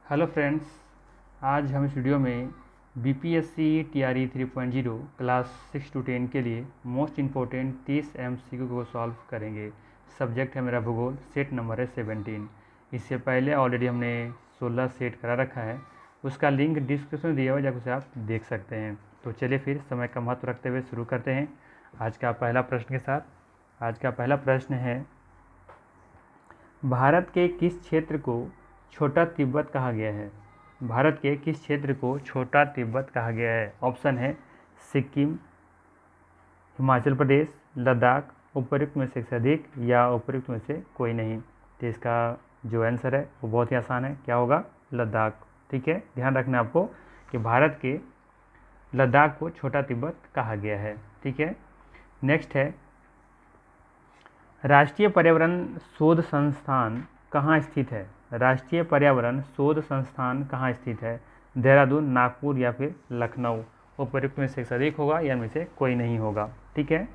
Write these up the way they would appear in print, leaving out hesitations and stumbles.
Hello friends, आज हम इस वीडियो में बीपीएससी टीआरई 3.0 क्लास 6 to 10 के लिए मोस्ट इम्पोर्टेंट 30 एमसीक्यू को सॉल्व करेंगे। सब्जेक्ट है मेरा भूगोल, सेट नंबर है 17। इससे पहले ऑलरेडी हमने 16 सेट करा रखा है, उसका लिंक डिस्क्रिप्शन में दिया हुआ है, जाकर उसे आप देख सकते हैं। तो चलिए फिर समय का महत्व रखते हुए शुरू करते हैं आज का पहला प्रश्न के साथ। आज का पहला प्रश्न है, भारत के किस क्षेत्र को छोटा तिब्बत कहा गया है? भारत के किस क्षेत्र को छोटा तिब्बत कहा गया है? ऑप्शन है सिक्किम, हिमाचल प्रदेश, लद्दाख, उपयुक्त में से अधिक या उपयुक्त में से कोई नहीं। तो इसका जो आंसर है वो बहुत ही आसान है, क्या होगा? लद्दाख। ठीक है, ध्यान रखना आपको कि भारत के लद्दाख को छोटा तिब्बत कहा गया है। ठीक है, नेक्स्ट है, राष्ट्रीय पर्यावरण शोध संस्थान कहाँ स्थित है? राष्ट्रीय पर्यावरण शोध संस्थान कहाँ स्थित है? देहरादून, नागपुर या फिर लखनऊ। उपयुक्त में से अधिक होगा या इनमें से कोई नहीं होगा। ठीक है,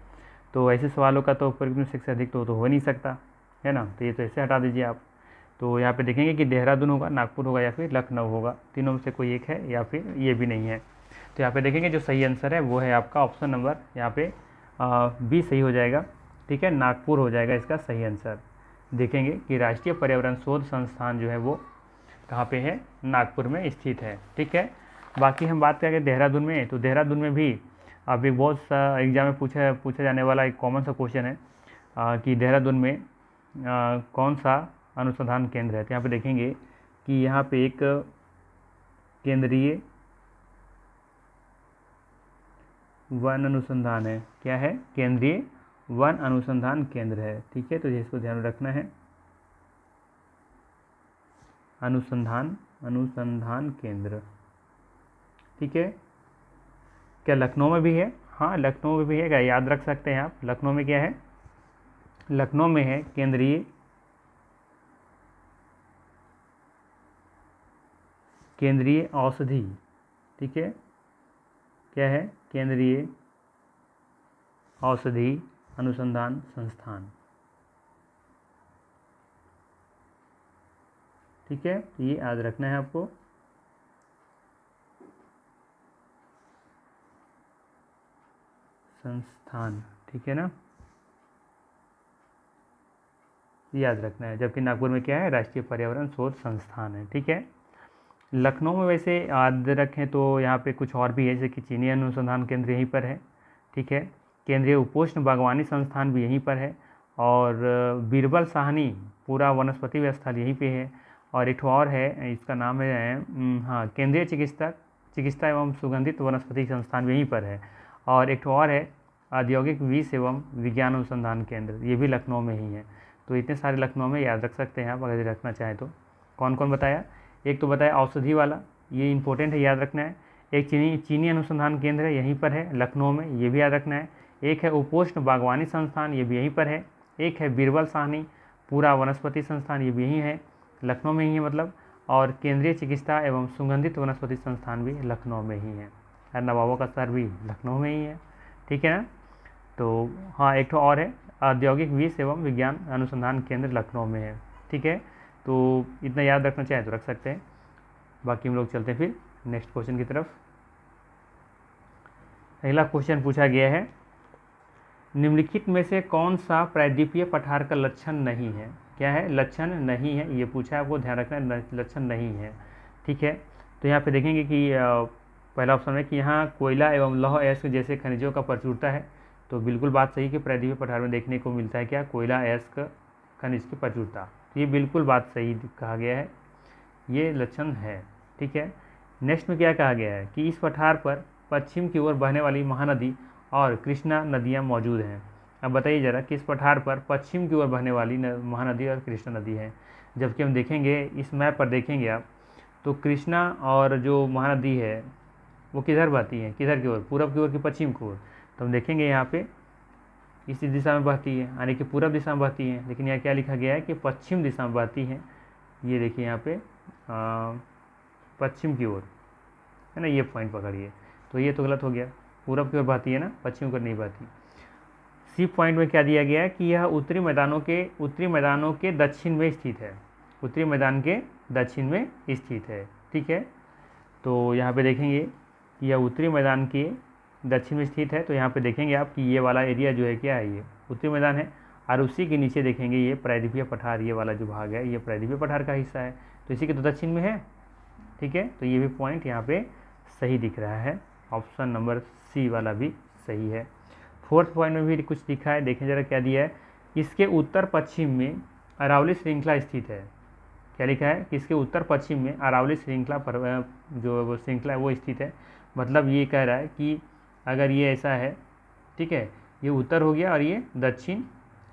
तो ऐसे सवालों का तो उपयुक्त में से अधिक तो हो नहीं सकता है ना, तो ये तो ऐसे हटा दीजिए आप। तो यहाँ पे देखेंगे कि देहरादून होगा, नागपुर होगा या फिर लखनऊ होगा, तीनों में से कोई एक है या फिर ये भी नहीं है। तो यहाँ पे देखेंगे जो सही आंसर है वो है आपका ऑप्शन नंबर यहाँ पे बी सही हो जाएगा। ठीक है, नागपुर हो जाएगा इसका सही आंसर। देखेंगे कि राष्ट्रीय पर्यावरण शोध संस्थान जो है वो कहाँ पे है? नागपुर में स्थित है। ठीक है, बाकी हम बात करेंगे देहरादून में, तो देहरादून में भी अभी बहुत सा एग्जाम में पूछा जाने वाला एक कॉमन सा क्वेश्चन है कि देहरादून में कौन सा अनुसंधान केंद्र है। तो यहाँ पे देखेंगे कि यहाँ पे एक केंद्रीय वन अनुसंधान है। क्या है? केंद्रीय वन अनुसंधान केंद्र है। ठीक है, तो इसको ध्यान रखना है, अनुसंधान केंद्र। ठीक है, क्या लखनऊ में भी है? हाँ, लखनऊ में भी है, क्या याद रख सकते हैं आप? लखनऊ में क्या है? लखनऊ में है केंद्रीय औषधि। ठीक है, क्या है? केंद्रीय औषधि अनुसंधान संस्थान। ठीक है, ये याद रखना है आपको। संस्थान, ठीक है ना, याद रखना है। जबकि नागपुर में क्या है? राष्ट्रीय पर्यावरण शोध संस्थान है। ठीक है, लखनऊ में वैसे याद रखें तो यहाँ पे कुछ और भी है, जैसे कि चीनी अनुसंधान केंद्र यहीं पर है। ठीक है, केंद्रीय उपोष्ण बागवानी संस्थान भी यहीं पर है, और बीरबल साहनी पूरा वनस्पति स्थल यहीं पे है। और एक और है, इसका नाम है हाँ, केंद्रीय चिकित्सा एवं सुगंधित वनस्पति संस्थान भी यहीं पर है। और एक और है औद्योगिक विष एवं विज्ञान अनुसंधान केंद्र, ये भी लखनऊ में ही है। तो इतने सारे लखनऊ में याद रख सकते हैं आप अगर रखना चाहें तो। कौन कौन बताया? एक तो बताया औषधि वाला, ये इंपॉर्टेंट है, याद रखना है। एक चीनी अनुसंधान केंद्र है, यहीं पर है लखनऊ में, ये भी याद रखना है। एक है उपोष्ण बागवानी संस्थान, ये भी यहीं पर है। एक है बीरबल साहनी पूरा वनस्पति संस्थान, ये भी यहीं है, लखनऊ में ही है मतलब। और केंद्रीय चिकित्सा एवं सुगंधित वनस्पति संस्थान भी लखनऊ में ही है, और नवाबों का शहर भी लखनऊ में ही है। ठीक है ना, तो हाँ, एक और है औद्योगिक विष एवं विज्ञान अनुसंधान केंद्र लखनऊ में है। ठीक है, तो इतना याद रखना चाहे तो रख सकते हैं। बाकी हम लोग चलते हैं फिर नेक्स्ट क्वेश्चन की तरफ। अगला क्वेश्चन पूछा गया है, निम्नलिखित में से कौन सा प्रायद्वीपीय पठार का लक्षण नहीं है? क्या है? लक्षण नहीं है, ये पूछा है, आपको ध्यान रखना है, लक्षण नहीं है। ठीक है, तो यहाँ पे देखेंगे कि पहला ऑप्शन है कि यहाँ कोयला एवं लौह अयस्क जैसे खनिजों का प्रचुरता है। तो बिल्कुल बात सही कि प्रायद्वीपीय पठार में देखने को मिलता है क्या? कोयला अयस्क खनिज की प्रचुरता। तो ये बिल्कुल बात सही कहा गया है, ये लक्षण है। ठीक है, नेक्स्ट में क्या कहा गया है कि इस पठार पर पश्चिम की ओर बहने वाली महानदी और कृष्णा नदियाँ मौजूद हैं। अब बताइए जरा, किस पठार पर पश्चिम की ओर बहने वाली महानदी और कृष्णा नदी है? जबकि हम देखेंगे इस मैप पर देखेंगे आप, तो कृष्णा और जो महानदी है वो किधर बहती है? किधर की ओर? पूरब की ओर कि पश्चिम की ओर? तो हम देखेंगे यहाँ पे इसी दिशा में बहती है, यानी कि पूरब दिशा में बहती है, लेकिन यहाँ क्या लिखा गया है कि पश्चिम दिशा में बहती है। ये देखिए यहाँ पे पश्चिम की ओर है ना, ये पॉइंट पकड़िए। तो ये तो गलत हो गया, पूरब की ओर बहती है ना, पश्चिम की ओर नहीं बहती। सी पॉइंट में क्या दिया गया है कि यह उत्तरी मैदानों के दक्षिण में स्थित है। उत्तरी मैदान के दक्षिण में स्थित है। ठीक है, तो यहाँ पे देखेंगे यह उत्तरी मैदान के दक्षिण में स्थित है। तो यहाँ पे देखेंगे आप कि ये वाला एरिया जो है क्या है, ये उत्तरी मैदान है, और उसी के नीचे देखेंगे ये प्रायद्वीपीय पठार, ये वाला जो भाग है ये प्रायद्वीपीय पठार का हिस्सा है, तो इसी के तो दक्षिण में है। ठीक है, तो ये भी पॉइंट यहाँ पे सही दिख रहा है, ऑप्शन नंबर सी वाला भी सही है। फोर्थ पॉइंट में भी कुछ दिखा है, देखें जरा क्या दिया है, इसके उत्तर पश्चिम में अरावली श्रृंखला स्थित है। क्या लिखा है कि इसके उत्तर पश्चिम में अरावली श्रृंखला पर जो वो श्रृंखला है वो स्थित है। मतलब ये कह रहा है कि अगर ये ऐसा है, ठीक है, ये उत्तर हो गया और ये दक्षिण,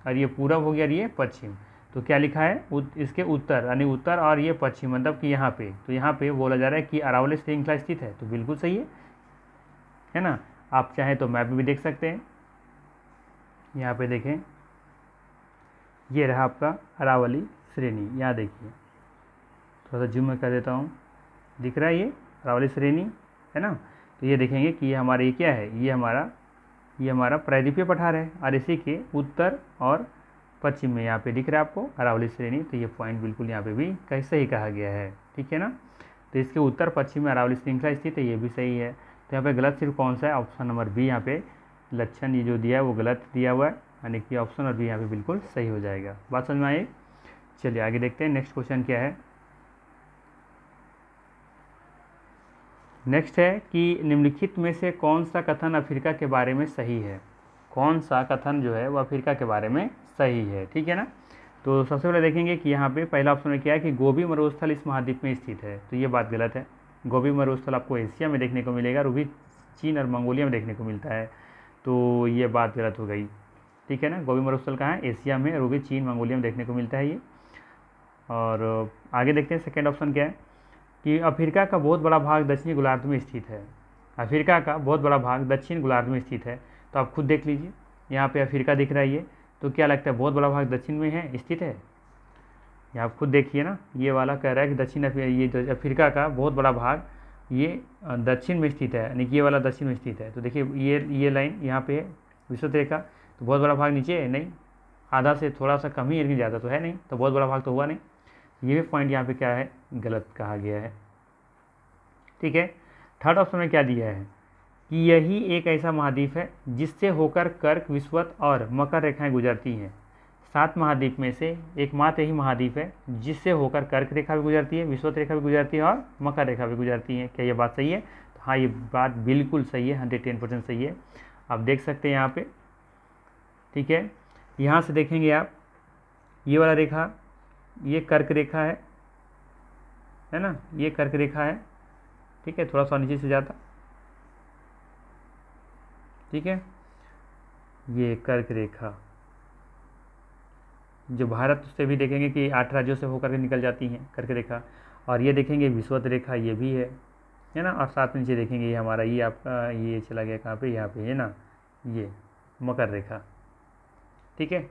और ये पूरब हो गया और ये पश्चिम, तो क्या लिखा है इसके उत्तर, यानी उत्तर और ये पश्चिम, मतलब कि यहाँ पे, तो यहाँ पे बोला जा रहा है कि अरावली श्रृंखला स्थित है, तो बिल्कुल सही है ना। आप चाहें तो मैप भी देख सकते हैं, यहाँ पे देखें, ये रहा आपका अरावली श्रेणी, यहाँ देखिए, थोड़ा सा जूम में कर देता हूँ, दिख रहा है ये अरावली श्रेणी है ना। तो ये देखेंगे कि ये हमारा ये क्या है, ये हमारा प्रायद्वीपीय पठार है, और इसी के उत्तर और पश्चिम में यहाँ पे दिख रहा है आपको अरावली श्रेणी। तो ये पॉइंट बिल्कुल यहाँ पे भी कहीं सही कहा गया है। ठीक है ना, तो इसके उत्तर पश्चिम में अरावली श्रृंखला स्थित है, ये भी सही है। तो यहाँ पे गलत सिर्फ कौन सा है, ऑप्शन नंबर बी, यहाँ पे लक्षण ये जो दिया है वो गलत दिया हुआ है, यानी कि ऑप्शन नंबर बी यहाँ पे बिल्कुल सही हो जाएगा। बात समझ में आई? चलिए आगे देखते हैं, नेक्स्ट क्वेश्चन क्या है। नेक्स्ट है कि निम्नलिखित में से कौन सा कथन अफ्रीका के बारे में सही है। कौन सा कथन जो है वो अफ्रीका के बारे में सही है। ठीक है ना, तो सबसे पहले देखेंगे कि यहाँ पे पहला ऑप्शन में क्या है कि गोबी मरुस्थल इस महाद्वीप में स्थित है, तो ये बात गलत है। गोबी मरुस्थल आपको एशिया में देखने को मिलेगा, और वो भी चीन और मंगोलिया में देखने को मिलता है, तो ये बात गलत हो गई। ठीक है ना, गोबी मरुस्थल कहाँ है, एशिया में, और वो भी चीन मंगोलिया में देखने को मिलता है ये। और आगे देखते हैं सेकेंड ऑप्शन क्या है कि अफ्रीका का बहुत बड़ा भाग दक्षिणी गोलार्ध में स्थित है। अफ्रीका का बहुत बड़ा भाग दक्षिण गोलार्ध में स्थित है, तो आप खुद देख लीजिए, यहाँ पे अफ्रीका दिख रहा है ये, तो क्या लगता है बहुत बड़ा भाग दक्षिण में है, स्थित है। ये आप खुद देखिए ना, ये वाला कह रहा है कि ये जो अफ्रीका का बहुत बड़ा भाग ये दक्षिण में स्थित है, यानी कि ये वाला दक्षिण में स्थित है। तो देखिए ये लाइन यहाँ पे है विषुवत रेखा, तो बहुत बड़ा भाग नीचे है नहीं, आधा से थोड़ा सा कम ही, लेकिन ज़्यादा तो है नहीं, तो बहुत बड़ा भाग तो हुआ नहीं। ये भी पॉइंट यहाँ पे क्या है, गलत कहा गया है। ठीक है, थर्ड ऑप्शन में क्या दिया है कि यही एक ऐसा महाद्वीप है जिससे होकर कर्क, विषुवत और मकर रेखाएं गुजरती हैं। 7 महाद्वीप में से एकमात्र यही महाद्वीप है जिससे होकर कर्क रेखा भी गुजरती है, विषुवत रेखा भी गुजरती है और मकर रेखा भी गुजरती है। क्या ये बात सही है? तो हाँ, ये बात बिल्कुल सही है, 110% सही है। आप देख सकते हैं यहाँ पे। ठीक है, यहाँ से देखेंगे आप, ये वाला रेखा ये कर्क रेखा है ना, ये कर्क रेखा है। ठीक है, थोड़ा सा नीचे से जाता, ठीक है, ये कर्क रेखा जो भारत से भी देखेंगे कि 8 राज्यों से होकर के निकल जाती हैं कर्क रेखा, और ये देखेंगे विषुवत रेखा ये भी है ना, और साथ में नीचे देखेंगे ये हमारा ये आपका ये चला गया कहाँ पे, यहाँ पे है ना, ये मकर रेखा। ठीक है,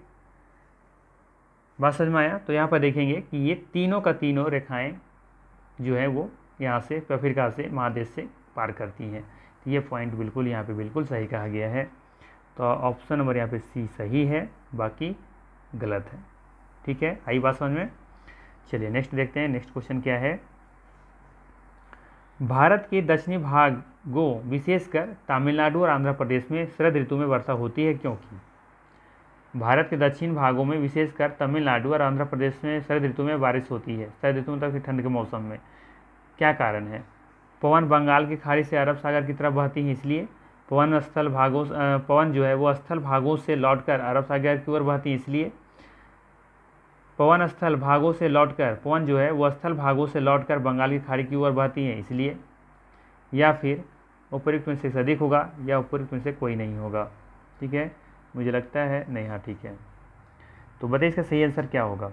बात समझ में आया? तो यहाँ पर देखेंगे कि ये तीनों का तीनों रेखाएं जो है वो यहाँ से अफ्रीका से महादेश से पार करती हैं। तो ये पॉइंट बिल्कुल यहाँ पे बिल्कुल सही कहा गया है। तो ऑप्शन नंबर यहाँ पे सी सही है, बाकी गलत है। ठीक है, आई बात समझ में? चलिए नेक्स्ट देखते हैं, नेक्स्ट क्वेश्चन क्या है। भारत के दक्षिणी भागों विशेषकर तमिलनाडु और आंध्र प्रदेश में शरद ऋतु में वर्षा होती है क्योंकि। भारत के दक्षिण भागों में विशेषकर तमिलनाडु और आंध्र प्रदेश में शरद ऋतु में बारिश होती है। शरद ऋतु मतलब ठंड के मौसम में। क्या कारण है? पवन बंगाल की खाड़ी से अरब सागर की तरफ बहती है, इसलिए पवन जो है वो स्थल भागों से लौटकर अरब सागर की ओर बहती है, इसलिए पवन जो है वो स्थल भागों से लौटकर बंगाल की खाड़ी की ओर बहती है, इसलिए, या फिर उपयुक्त में से अधिक होगा या उपयुक्त में से कोई नहीं होगा। ठीक है, मुझे लगता है नहीं, हाँ ठीक है। तो बताइए इसका सही आंसर क्या होगा,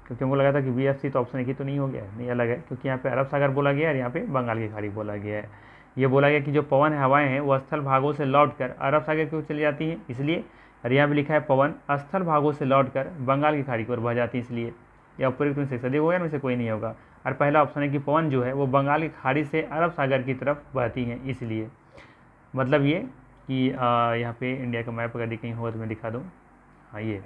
क्योंकि हमको लगा था कि BFC तो ऑप्शन एक ही तो नहीं हो गया है, नहीं अलग है, क्योंकि यहाँ पे अरब सागर बोला गया है और यहाँ पे बंगाल की खाड़ी बोला गया है। ये बोला गया कि जो पवन हवाएं हैं वो स्थल भागों से लौटकर अरब सागर की ओर चली जाती हैं, इसलिए, और यहाँ भी लिखा है पवन स्थल भागों से लौटकर बंगाल की खाड़ी की ओर बह जाती है, इसलिए, या उपयुक्त में से अधिक होगा, इनमें से कोई नहीं होगा। और पहला ऑप्शन है कि पवन जो है वो बंगाल की खाड़ी से अरब सागर की तरफ बहती हैं, इसलिए। मतलब ये कि यहाँ पे इंडिया का मैप अगर कहीं हो तो मैं दिखा दूँ। हाँ, ये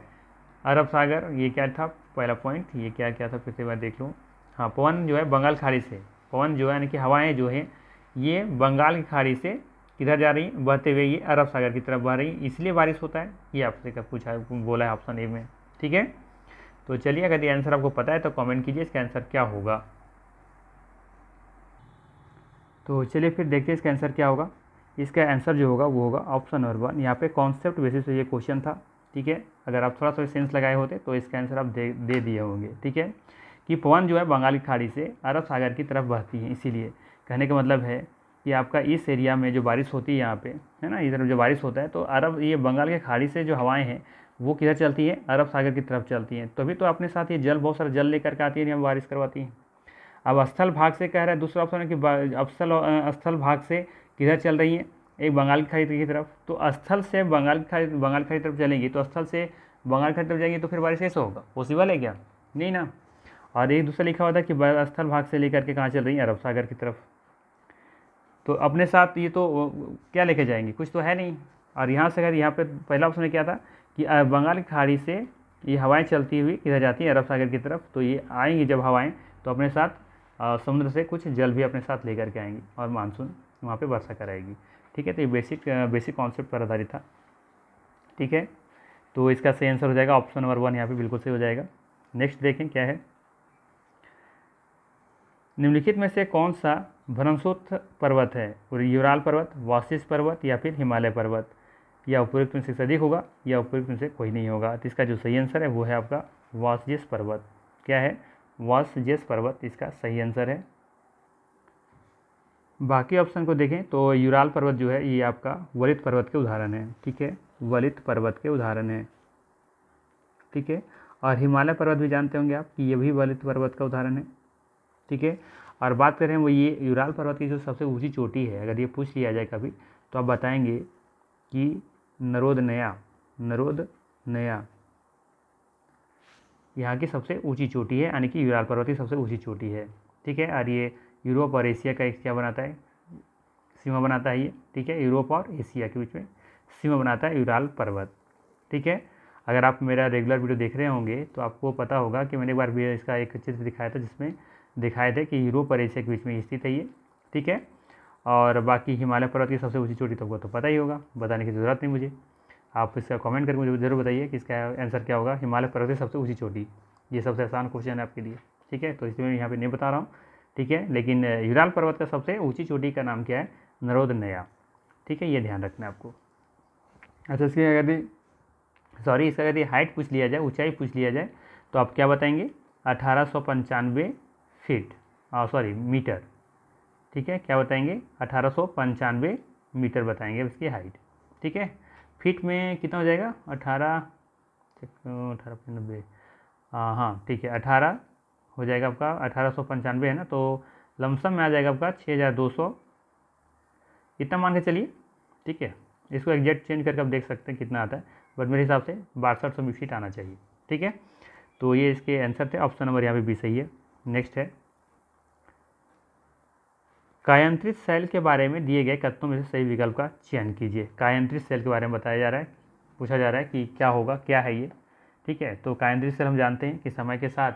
अरब सागर, ये क्या था पहला पॉइंट, ये क्या क्या था फिर से बार देख लूँ। हाँ, पवन जो है बंगाल खाड़ी से, पवन जो है यानी कि हवाएं जो है ये बंगाल की खाड़ी से किधर जा रही हैं, बहते हुए ये अरब सागर की तरफ बह रही हैं, इसलिए बारिश होता है। ये आपसे क्या पूछा है, बोला है ऑप्शन ए में। ठीक है, तो चलिए अगर ये आंसर आपको पता है तो कमेंट कीजिए इसका आंसर क्या होगा। तो चलिए फिर देखते हैं इसका आंसर क्या होगा। इसका आंसर जो होगा वो होगा ऑप्शन नंबर 1। यहाँ पे कॉन्सेप्ट बेसिस पे ये क्वेश्चन था। ठीक है, अगर आप थोड़ा सा सेंस लगाए होते तो इसका आंसर आप दे दिए होंगे। ठीक है, कि पवन जो है बंगाल की खाड़ी से अरब सागर की तरफ बहती है, इसीलिए कहने का मतलब है कि आपका इस एरिया में जो बारिश होती है यहाँ पे, है ना, इधर जो बारिश होता है तो अरब, ये बंगाल के खाड़ी से जो हवाएं हैं वो किधर चलती है, अरब सागर की तरफ चलती हैं, तभी तो अपने साथ ये जल, बहुत सारा जल लेकर के आती है, यहाँ बारिश करवाती है। अब स्थल भाग से कह रहा है, दूसरा ऑप्शन है कि स्थल भाग से किधर चल रही है, एक बंगाल की खाड़ी की तरफ, तो स्थल से बंगाल की खाड़ी तरफ चलेंगी, तो स्थल से बंगाल की खाड़ी तरफ जाएंगी तो फिर बारिश कैसे होगा, पॉसिबल है क्या, नहीं ना। और एक दूसरा लिखा हुआ था कि स्थल भाग से लेकर के कहाँ चल रही है, अरब सागर की तरफ, तो अपने साथ ये तो क्या लेके जाएंगे, कुछ तो है नहीं। और यहाँ से अगर यहाँ पे पहला ऑप्शन क्या था कि बंगाल की खाड़ी से ये हवाएं चलती हुई इधर जाती हैं अरब सागर की तरफ, तो ये आएंगी जब हवाएं तो अपने साथ समुद्र से कुछ जल भी अपने साथ लेकर के आएंगी और मानसून वहाँ पे वर्षा कराएगी। ठीक है, तो ये बेसिक कॉन्सेप्ट पर आधारित था। ठीक है, तो इसका सही आंसर हो जाएगा ऑप्शन नंबर 1, यहाँ पे बिल्कुल सही हो जाएगा। नेक्स्ट देखें क्या है, निम्नलिखित में से कौन सा भ्रमशोत्थ पर्वत है, यूराल पर्वत, वासिष्ठ पर्वत या फिर हिमालय पर्वत, या उपयुक्त में से अधिक होगा या उपयुक्त में से कोई नहीं होगा। तो इसका जो सही आंसर है वो है आपका वासजेस पर्वत। क्या है, वासजेस पर्वत इसका सही आंसर है। बाकी ऑप्शन को देखें तो यूराल पर्वत जो है ये आपका वलित पर्वत के उदाहरण है। ठीक है, वलित पर्वत के उदाहरण है। ठीक है, और हिमालय पर्वत भी जानते होंगे आप कि ये भी वलित पर्वत का उदाहरण है। ठीक है, और बात करें वो ये यूराल पर्वत की जो सबसे ऊंची चोटी है, अगर ये पूछ लिया जाए कभी तो आप बताएंगे कि नरोद नया यहाँ की सबसे ऊंची चोटी है, यानी कि यूराल पर्वत की सबसे ऊंची चोटी है। ठीक है, और ये यूरोप और एशिया का एक क्या बनाता है, सीमा बनाता है ये। ठीक है, यूरोप और एशिया के बीच में सीमा बनाता है यूराल पर्वत। ठीक है, अगर आप मेरा रेगुलर वीडियो देख रहे होंगे तो आपको पता होगा कि मैंने एक बार भी इसका एक चित्र दिखाया था जिसमें दिखाए थे कि यूरोप और एशिया के बीच में स्थित है ये। ठीक है, और बाकी हिमालय पर्वत की सबसे ऊंची चोटी तो आपको तो पता ही होगा, बताने की ज़रूरत नहीं मुझे। आप इसका कमेंट करके मुझे ज़रूर बताइए कि इसका आंसर क्या होगा, हिमालय पर्वत की सबसे ऊंची चोटी। ये सबसे आसान क्वेश्चन है आपके लिए। ठीक है, तो इसलिए मैं यहाँ पे नहीं बता रहा हूँ। ठीक है, लेकिन यूराल पर्वत का सबसे ऊंची चोटी का नाम क्या है, नरोदनया। ठीक है, ये ध्यान रखना है आपको। अच्छा, इसकी इसका यदि हाइट पूछ लिया जाए, ऊंचाई पूछ लिया जाए तो आप क्या बताएंगे, 1895 फीट, मीटर। ठीक है, क्या बताएंगे, 1895 मीटर बताएंगे इसकी हाइट। ठीक है, फीट में कितना हो जाएगा, 18 हाँ ठीक है, 18 हो जाएगा आपका, 1895 है ना, तो लमसम में आ जाएगा आपका 6200, इतना मान के चलिए। ठीक है, इसको एग्जैक्ट चेंज करके आप देख सकते हैं कितना आता है, बट मेरे हिसाब से 6200 फीट आना चाहिए। ठीक है, तो ये इसके आंसर थे, ऑप्शन नंबर यहाँ पे भी सही है। नेक्स्ट है, कायांतरित सेल के बारे में दिए गए कथनों में से सही विकल्प का चयन कीजिए। कायांतरित सेल के बारे में बताया जा रहा है, पूछा जा रहा है कि क्या होगा, क्या है ये। ठीक है, तो कायांतरित सेल हम जानते हैं कि समय के साथ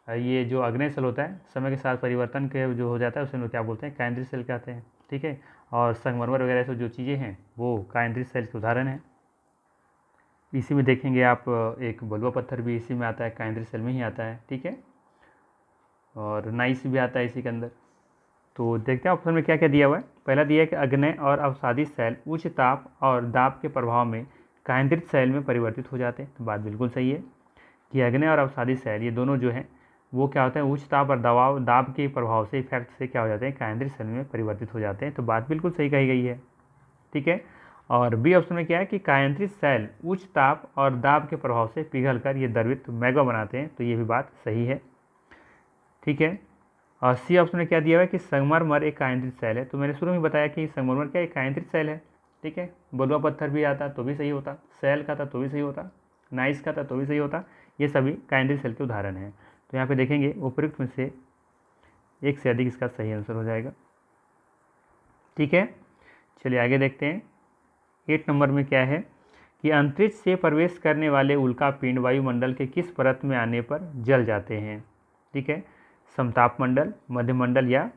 ये जो अग्नेय सेल होता है, समय के साथ परिवर्तन के जो हो जाता है उसे हम क्या बोलते हैं, कायांतरित सेल कहते हैं। ठीक है, और संगमरमर वगैरह से जो चीज़ें हैं वो कायांतरित सेल के उदाहरण हैं। इसी में देखेंगे आप एक बलुआ पत्थर भी इसी में आता है, कायांतरित सेल में ही आता है। ठीक है, और नाइस भी आता है इसी के अंदर। तो देखते हैं ऑप्शन में क्या क्या दिया हुआ है। पहला दिया है कि अग्नेय और अवसादी सेल उच्च ताप और दाब के प्रभाव में कायांतरित सेल में परिवर्तित हो जाते हैं, तो बात बिल्कुल सही है कि अग्नेय और अवसादी सेल ये दोनों जो हैं वो क्या होते हैं, उच्च ताप और दाब के प्रभाव से, इफेक्ट से क्या हो जाते हैं, कायांतरित सेल में परिवर्तित हो जाते हैं, तो बात बिल्कुल सही कही गई है। ठीक है, और बी ऑप्शन में क्या है कि कायांतरित सेल उच्च ताप और दाब के प्रभाव से पिघलकर ये द्रवित मैग्मा बनाते हैं, तो ये भी बात सही है। ठीक है, और सी ऑप्शन में क्या दिया हुआ है कि संगमरमर एक कायांतरित सेल है, तो मैंने शुरू में बताया कि संगमरमर क्या एक कायांतरित सेल है। ठीक है, बलुआ पत्थर भी आता तो भी सही होता, सेल का था तो भी सही होता, नाइस का था तो भी सही होता, ये सभी कायांतरित सेल के उदाहरण हैं। तो यहाँ पे देखेंगे उपयुक्त में से एक से अधिक इसका सही आंसर हो जाएगा। ठीक है, चलिए आगे देखते हैं। 8 नंबर में क्या है कि अंतरिक्ष से प्रवेश करने वाले उल्कापिंड वायुमंडल के किस परत में आने पर जल जाते हैं। ठीक है, समताप मंडल, मध्यमंडल या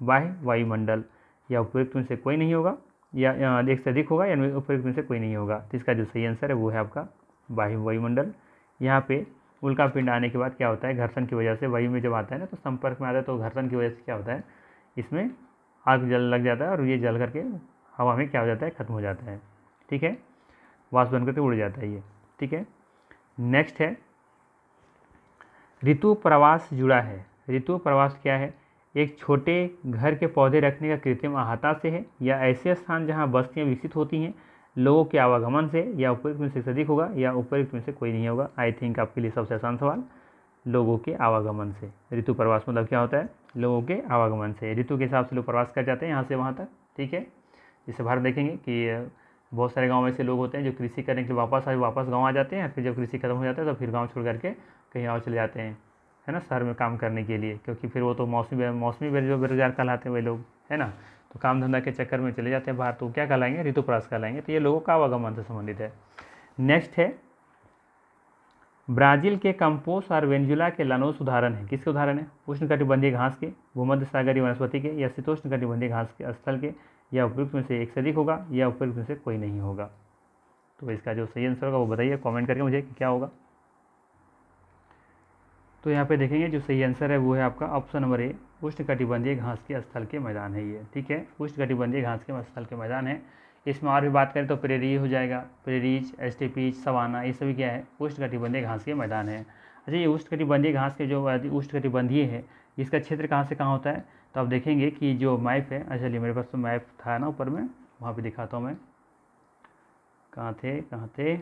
बाह्य वायुमंडल, या उपयुक्त में से कोई नहीं होगा, या एक से अधिक होगा, या उपयुक्त में से कोई नहीं होगा। तो इसका जो सही आंसर है वो है आपका बाह्य वायुमंडल। यहाँ पे उल्कापिंड आने के बाद क्या होता है, घर्षण की वजह से वायु में जब आता है ना तो संपर्क में आता है, तो घर्षण की वजह से क्या होता है, इसमें आग जल लग जाता है और ये जल करके हवा में क्या हो जाता है, खत्म हो जाता है। ठीक है, वाष्प बन करके उड़ जाता है ये। ठीक है, नेक्स्ट है ऋतु प्रवास जुड़ा है। ऋतु प्रवास क्या है, एक छोटे घर के पौधे रखने का कृत्रिम अहाता से है, या ऐसे स्थान जहां बस्तियां विकसित होती हैं लोगों के आवागमन से, या उपयुक्त में से अधिक होगा, या उपयुक्त में से कोई नहीं होगा। आई थिंक आपके लिए सबसे आसान सवाल, लोगों के आवागमन से। ऋतु प्रवास मतलब क्या होता है, लोगों के आवागमन से। ऋतु के हिसाब से लोग प्रवास कर जाते हैं यहाँ से वहाँ तक। ठीक है, जैसे भारत देखेंगे कि बहुत सारे गाँव ऐसे लोग होते हैं जो कृषि करने के लिए वापस गाँव आ जाते हैं, फिर जब कृषि खत्म हो जाता है तो फिर गाँव छोड़ करके कहीं और चले जाते हैं, है ना, शहर में काम करने के लिए, क्योंकि फिर वो तो मौसमी बेरोजगार कहलाते हैं वे लोग, है ना। तो काम धंधा के चक्कर में चले जाते हैं बाहर, तो क्या कहलाएंगे, ऋतु प्रवास कहलाएंगे। तो ये लोगों का आवागमन से संबंधित है। नेक्स्ट है ब्राज़ील के कंपोस और वेनेजुला के लानोस उदाहरण है। किसके उदाहरण है, उष्णकटिबंधीय घास के, भूमध्य सागरीय वनस्पति के, या शीतोष्णकटिबंधीय घास के स्थल के, या उपयुक्त में से एक से अधिक होगा, या उपयुक्त में से कोई नहीं होगा। तो इसका जो सही आंसर होगा वो बताइए कमेंट करके मुझे कि क्या होगा। तो यहाँ पे देखेंगे जो सही आंसर है वो है आपका ऑप्शन नंबर ए, उष्णकटिबंधीय घास के स्थल के मैदान है ये। ठीक है, उष्णकटिबंधीय घास के स्थल के मैदान है। इसमें और भी बात करें तो प्रेरी हो जाएगा, प्रेरीज, एस्टेपीज, सवाना, ये सभी क्या है, उष्णकटिबंधीय घास के मैदान है। अच्छा, ये उष्णकटिबंधीय घास के जो उष्णकटिबंधीय है, इसका क्षेत्र कहाँ से कहाँ होता है, तो आप देखेंगे कि जो मैप है, अच्छा चलिए मेरे पास तो मैप था ना ऊपर में, वहाँ पर दिखाता हूँ मैं, कहाँ थे,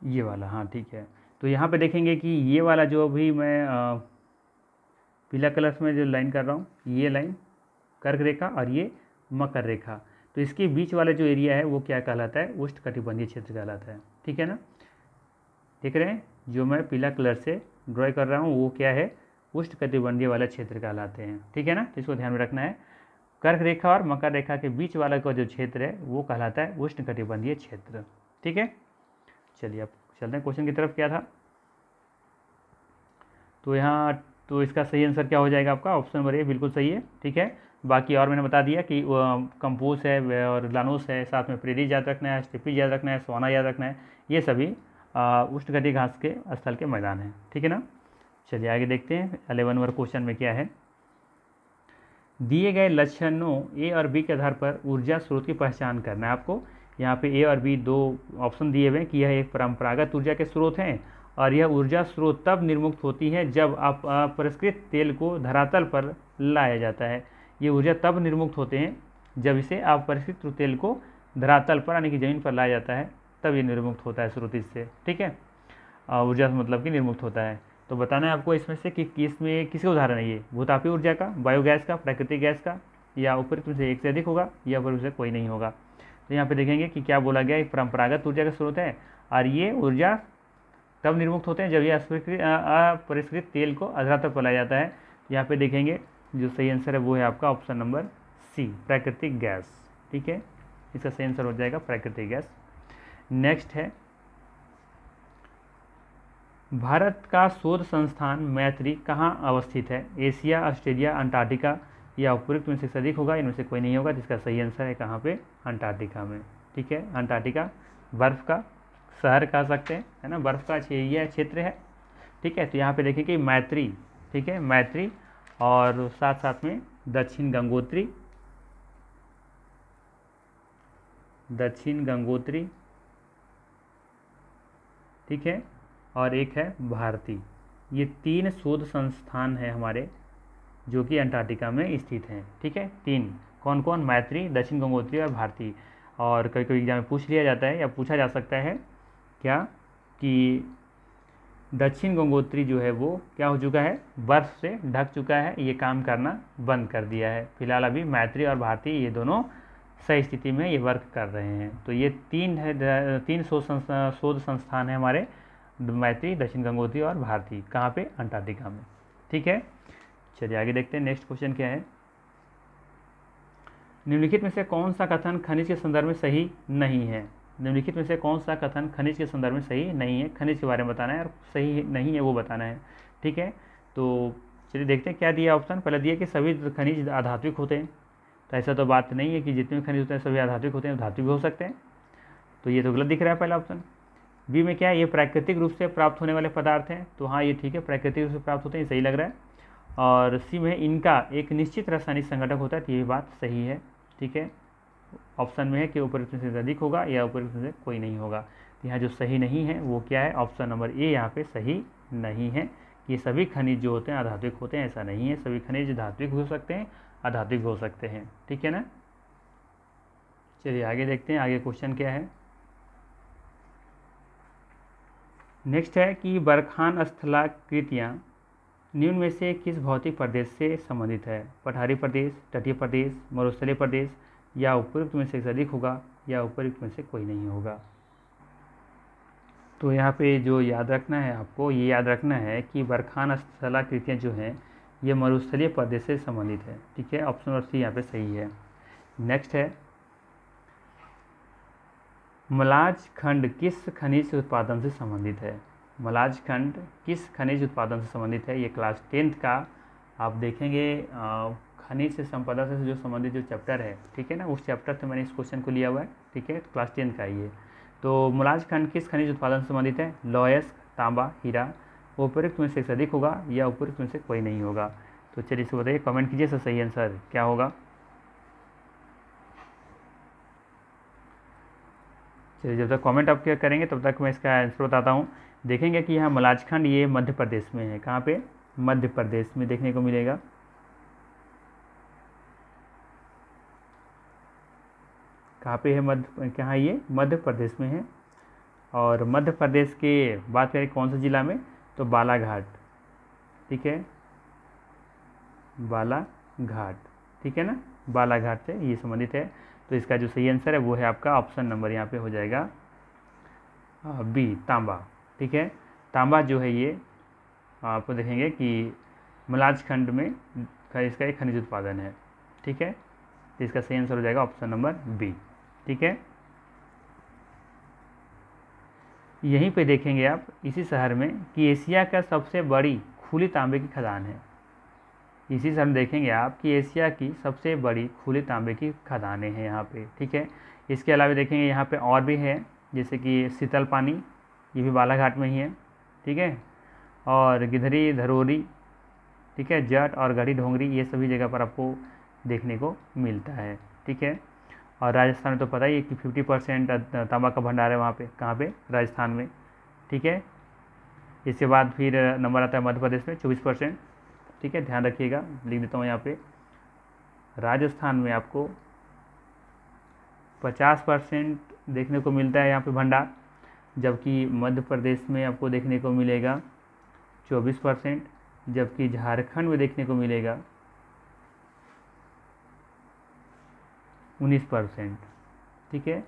ये वाला, हाँ ठीक है। तो यहाँ पे देखेंगे कि ये वाला जो अभी मैं पीला कलर में जो लाइन कर रहा हूँ, ये लाइन कर्क रेखा और ये मकर रेखा, तो इसके बीच वाला जो एरिया है वो क्या कहलाता है, उष्णकटिबंधीय क्षेत्र कहलाता है। ठीक है ना, देख रहे हैं जो मैं पीला कलर से ड्रॉ कर रहा हूँ वो क्या है, उष्णकटिबंधीय वाला क्षेत्र कहलाते हैं। ठीक है ना, तो इसको ध्यान में रखना है। कर्क रेखा और मकर रेखा के बीच वाला का जो क्षेत्र है वो कहलाता है उष्णकटिबंधीय क्षेत्र। ठीक है, चलिए अब चलते हैं क्वेश्चन की तरफ। क्या था, तो यहाँ तो इसका सही आंसर क्या हो जाएगा आपका, ऑप्शन नंबर ए बिल्कुल सही है। ठीक है, बाकी और मैंने बता दिया कि कंपोज है और लानोस है, साथ में प्रेरीज याद रखना है, स्टेपीज याद रखना है, सोना याद रखना है, ये सभी उष्णकटिबंधीय घास के स्थल के मैदान हैं। ठीक है ना, चलिए आगे देखते हैं 11 नंबर क्वेश्चन में क्या है। दिए गए लक्षणों ए और बी के आधार पर ऊर्जा स्रोत की पहचान करना है आपको। यहाँ पे ए और बी दो ऑप्शन दिए हुए हैं कि यह एक परंपरागत ऊर्जा के स्रोत हैं, और यह ऊर्जा स्रोत तब निर्मुक्त होती है जब अपरिष्कृत तेल को धरातल पर लाया जाता है। ये ऊर्जा तब निर्मुक्त होते हैं जब इसे अपरिष्कृत तेल को धरातल पर यानी कि ज़मीन पर लाया जाता है, तब ये निर्मुक्त होता है स्रोत इससे। ठीक है, ऊर्जा मतलब कि निर्मुक्त होता है। तो बताना है आपको इसमें से कि किसमें किसके उदाहरण है ये, भूतापीय ऊर्जा का, बायोगैस का, प्राकृतिक गैस का, या उपयुक्त में से एक से अधिक होगा, या उपयुक्त से कोई नहीं होगा। तो यहाँ पे देखेंगे कि क्या बोला गया, एक परंपरागत ऊर्जा का स्रोत है और ये ऊर्जा तब निर्मुक्त होते हैं जब ये अपरिष्कृत तेल को धरातल पर लाया जाता है। यहाँ पे देखेंगे जो सही आंसर है वो है आपका ऑप्शन नंबर सी, प्राकृतिक गैस। ठीक है, इसका सही आंसर हो जाएगा प्राकृतिक गैस। नेक्स्ट है भारत का शोध संस्थान मैत्री कहाँ अवस्थित है, एशिया, ऑस्ट्रेलिया, अंटार्कटिका, या उपयुक्त में से अधिक होगा, इनमें से कोई नहीं होगा। जिसका सही आंसर है कहाँ पे, अंटार्कटिका में। ठीक है, अंटार्कटिका बर्फ़ का शहर कह सकते हैं, है ना, बर्फ़ का एरिया क्षेत्र है। ठीक है, तो यहाँ पे देखिए कि मैत्री, ठीक है, मैत्री और साथ साथ में दक्षिण गंगोत्री, ठीक है, और एक है भारती, ये 3 शोध संस्थान है हमारे जो कि अंटार्कटिका में स्थित हैं। ठीक है, 3 कौन कौन, मैत्री, दक्षिण गंगोत्री और भारती। और कभी कभी एग्जाम में पूछ लिया जाता है या पूछा जा सकता है क्या कि दक्षिण गंगोत्री जो है वो क्या हो चुका है, बर्फ़ से ढक चुका है, ये काम करना बंद कर दिया है। फिलहाल अभी मैत्री और भारती ये दोनों सही स्थिति में ये वर्क कर रहे हैं। तो ये 3 शोध संस्थान है हमारे, मैत्री, दक्षिण गंगोत्री और भारती, कहाँ पे, अंटार्कटिका में। ठीक है, चलिए आगे देखते हैं नेक्स्ट क्वेश्चन क्या है। निम्नलिखित में से कौन सा कथन खनिज के संदर्भ में सही नहीं है? निम्नलिखित में से कौन सा कथन खनिज के संदर्भ में सही नहीं है? खनिज के बारे में बताना है और सही नहीं है वो बताना है, ठीक है। तो चलिए देखते हैं क्या दिया ऑप्शन। पहले दिया कि सभी खनिज अधात्विक होते हैं, तो ऐसा तो बात नहीं है कि जितने भी खनिज होते हैं सभी अधात्विक होते हैं, धात्विक भी हो सकते हैं, तो ये तो गलत दिख रहा है पहला ऑप्शन। बी में क्या है, ये प्राकृतिक रूप से प्राप्त होने वाले पदार्थ हैं, तो हाँ ये ठीक है, प्राकृतिक रूप से प्राप्त होते हैं, सही लग रहा है। और सी में इनका एक निश्चित रासायनिक संगठक होता है, तो ये बात सही है, ठीक है। ऑप्शन में है कि उपरोक्त में से अधिक होगा या उपरोक्त में से कोई नहीं होगा। तो यहाँ जो सही नहीं है वो क्या है, ऑप्शन नंबर ए यहाँ पे सही नहीं है। ये सभी खनिज जो होते हैं अधात्विक होते हैं, ऐसा नहीं है, सभी खनिज धात्विक हो सकते हैं, अधात्विक हो सकते हैं, ठीक है ना। चलिए आगे देखते हैं, आगे क्वेश्चन क्या है। नेक्स्ट है कि बरखान स्थलाकृतियाँ निम्न में से किस भौतिक प्रदेश से संबंधित है? पठारी प्रदेश, तटीय प्रदेश, मरुस्थलीय प्रदेश, या उपयुक्त में से अधिक होगा या उपयुक्त में से कोई नहीं होगा। तो यहाँ पे जो याद रखना है आपको, ये याद रखना है कि बरखान स्थलाकृतियाँ जो हैं ये मरुस्थलीय प्रदेश से संबंधित है, ठीक है। ऑप्शन नंबर सी यहाँ पे सही है। नेक्स्ट है, मलाज खंड किस खनिज उत्पादन से संबंधित है? मलाज खंड किस खनिज उत्पादन से संबंधित है? ये क्लास 10th का आप देखेंगे खनिज से संपदा से जो संबंधित जो चैप्टर है, ठीक है ना, उस चैप्टर से मैंने इस क्वेश्चन को लिया हुआ है, ठीक है, क्लास 10th का ये। तो मलाज खंड किस खनिज उत्पादन से संबंधित है? लौहयस्क, तांबा, हीरा, उपयुक्त में से अधिक होगा या उपयुक्त में से कोई नहीं होगा। तो चलिए इसको बताइए, कमेंट कीजिए, सही आंसर क्या होगा। चलिए जब तक कमेंट आप करेंगे तब तक मैं इसका आंसर बताता हूँ। देखेंगे कि यहाँ मलाजखंड ये मध्य प्रदेश में है, कहाँ पे? मध्य प्रदेश में देखने को मिलेगा। कहाँ पे है कहाँ ये मध्य प्रदेश में है। और मध्य प्रदेश के बात करें कौन से ज़िला में, तो बालाघाट, ठीक है, बालाघाट, ठीक है ना, बालाघाट से ये संबंधित है। तो इसका जो सही आंसर है वो है आपका ऑप्शन नंबर यहाँ पे हो जाएगा बी, तांबा, ठीक है। तांबा जो है ये आपको देखेंगे कि मलाजखंड में इसका एक खनिज उत्पादन है, ठीक है। तो इसका सही आंसर हो जाएगा ऑप्शन नंबर बी, ठीक है। यहीं पे देखेंगे आप इसी शहर में कि एशिया का सबसे बड़ी खुली तांबे की खदान है। इसी शहर में देखेंगे आप कि एशिया की सबसे बड़ी खुली तांबे की खदानें हैं यहाँ पे, ठीक है। इसके अलावा देखेंगे यहाँ पे और भी है, जैसे कि शीतल पानी, ये भी बालाघाट में ही है, ठीक है। और गिधरी, धरोरी, ठीक है, जट और गढ़ी ढोंगरी, ये सभी जगह पर आपको देखने को मिलता है, ठीक है। और राजस्थान में तो पता ही है कि 50% तांबा का भंडार है वहाँ पे, कहाँ पे? राजस्थान में, ठीक है। इसके बाद फिर नंबर आता है मध्य प्रदेश में 24%, ठीक है, ध्यान रखिएगा, लिख देता हूँ यहाँ पे। राजस्थान में आपको 50% देखने को मिलता है यहाँ पे भंडार, जबकि मध्य प्रदेश में आपको देखने को मिलेगा 24%, जबकि झारखंड में देखने को मिलेगा 19%, ठीक है।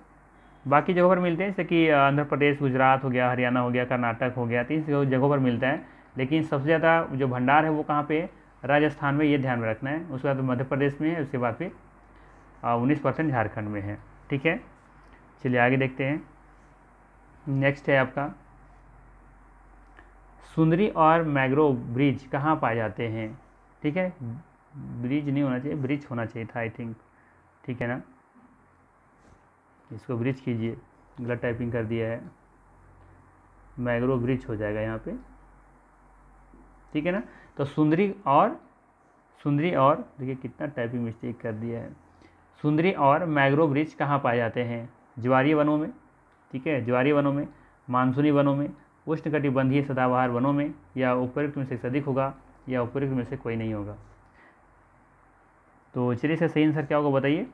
बाकी जगहों पर मिलते हैं, जैसे कि आंध्र प्रदेश, गुजरात हो गया, हरियाणा हो गया, कर्नाटक हो गया, 3 जगहों पर मिलता है। लेकिन सबसे ज़्यादा जो भंडार है वो कहाँ पे है? राजस्थान में, ये ध्यान में रखना है। उसके बाद मध्य प्रदेश में है, उसके बाद फिर 19% झारखंड में है, ठीक है। चलिए आगे देखते हैं। नेक्स्ट है आपका, सुंदरी और मैंग्रोव ब्रिज कहाँ पाए जाते हैं? ठीक है, ब्रिज नहीं होना चाहिए, ब्रिज होना चाहिए था आई थिंक, ठीक है ना। इसको ब्रिज कीजिए, गलत टाइपिंग कर दिया है, मैंग्रोव ब्रिज हो जाएगा यहाँ पे, ठीक है ना। तो सुंदरी और देखिए कितना टाइपिंग मिस्टेक कर दिया है। सुंदरी और मैंग्रोव ब्रिज कहाँ पाए जाते हैं? ज्वारीय वनों में, ठीक है, ज्वारीय वनों में, मानसूनी वनों में, उष्णकटिबंधीय सदाबहार वनों में, या उपयुक्त में से अधिक होगा या उपयुक्त में से कोई नहीं होगा। तो चलिए इसका सही आंसर क्या होगा बताइए।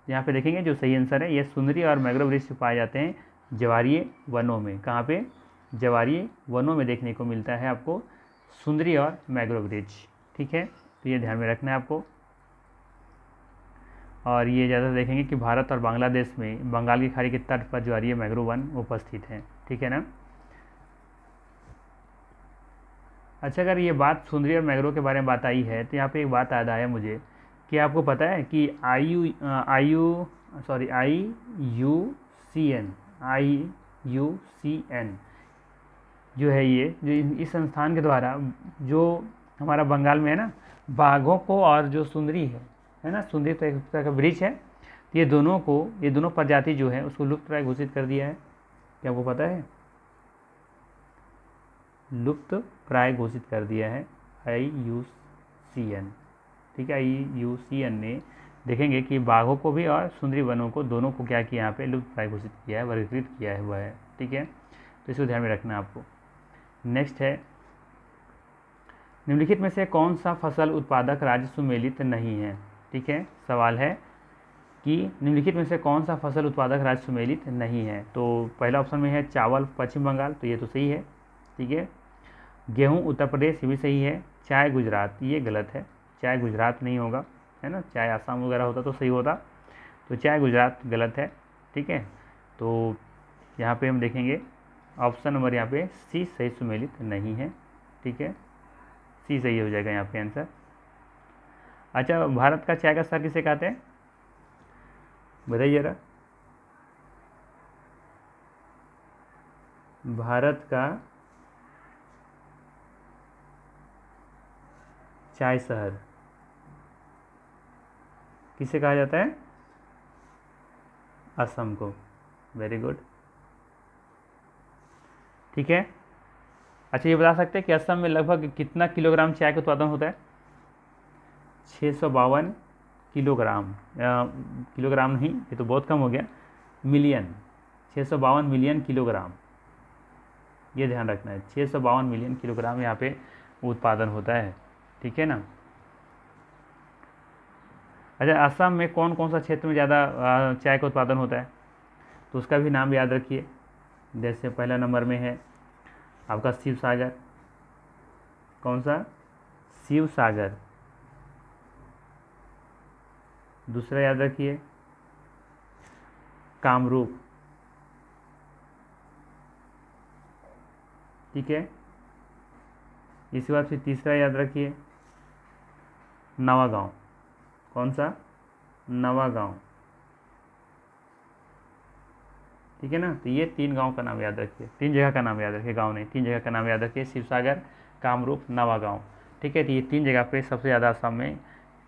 यहाँ पे देखेंगे जो सही आंसर है ये सुंदरी और मैंग्रोव ब्रिज पाए जाते हैं ज्वारीय वनों में। कहाँ पे? ज्वारीय वनों में देखने को मिलता है आपको सुंदरी और मैंग्रोव ब्रिज, ठीक है। तो ये ध्यान में रखना है आपको। और ये ज़्यादा देखेंगे कि भारत और बांग्लादेश में बंगाल की खाड़ी के तट पर ज्वारीय मैंग्रोव वन उपस्थित हैं, ठीक है ना। अच्छा, अगर ये बात सुंदरी और मैंग्रोव के बारे में बात आई है तो यहाँ पे एक बात याद आया मुझे क्या आपको पता है कि IUCN जो है ये जो इस संस्थान के द्वारा जो हमारा बंगाल में है ना, बाघों को और जो सुंदरी है ना, सुंदरी तो एक तरह का वृक्ष है, ये दोनों प्रजाति जो है उसको लुप्त प्राय घोषित कर दिया है। क्या आपको पता है? लुप्त प्राय घोषित कर दिया है IUCN। ठीक है, IUCN ने देखेंगे कि बाघों को भी और सुंदरी वनों को दोनों को क्या किया यहाँ पे लुप्त प्राय घोषित किया है, वर्गीकृत किया हुआ है। ठीक है, तो इसको ध्यान में रखना है आपको। नेक्स्ट है, निम्नलिखित में से कौन सा फसल उत्पादक राज्य सुमेलित नहीं है? ठीक है, सवाल है कि निम्नलिखित में से कौन सा फसल उत्पादक राज्य सुमेलित नहीं है? तो पहला ऑप्शन में है चावल पश्चिम बंगाल, तो ये तो सही है। ठीक है, गेहूं उत्तर प्रदेश, ये भी सही है। चाय गुजरात, ये गलत है, चाय गुजरात नहीं होगा, है ना, चाय आसाम वगैरह होता तो सही होता, तो चाय गुजरात गलत है। ठीक है, तो यहाँ पे हम देखेंगे ऑप्शन नंबर यहाँ पे सी सही सुमेलित नहीं है। ठीक है, सी सही हो जाएगा यहाँ पे आंसर। अच्छा, भारत का चाय का स्तर किसे कहते हैं? बताइए जरा। भारत का चाय शहर किसे कहा जाता है? असम को। Very good. ठीक है, अच्छा ये बता सकते हैं कि असम में लगभग कितना किलोग्राम चाय का उत्पादन होता है? 652 किलोग्राम। किलोग्राम नहीं, ये तो बहुत कम हो गया, मिलियन। 652 मिलियन किलोग्राम, ये ध्यान रखना है, 652 मिलियन किलोग्राम यहाँ पे उत्पादन होता है। ठीक है ना। अच्छा, असम में कौन कौन सा क्षेत्र में ज़्यादा चाय का उत्पादन होता है? तो उसका भी नाम याद रखिए। जैसे पहला नंबर में है आपका शिव सागर। कौन सा? शिव सागर। दूसरा याद रखिए कामरूप। ठीक है, इसके बाद फिर तीसरा याद रखिए नवागांव। कौन सा? नवागांव। ठीक है ना, तो ये 3 गांव का नाम याद रखिए, 3 जगह का नाम याद रखिए, गांव नहीं, 3 जगह का नाम याद रखिए, शिवसागर, कामरूप, नवागांव। ठीक है, तो ये 3 जगह पे सबसे ज़्यादा असम में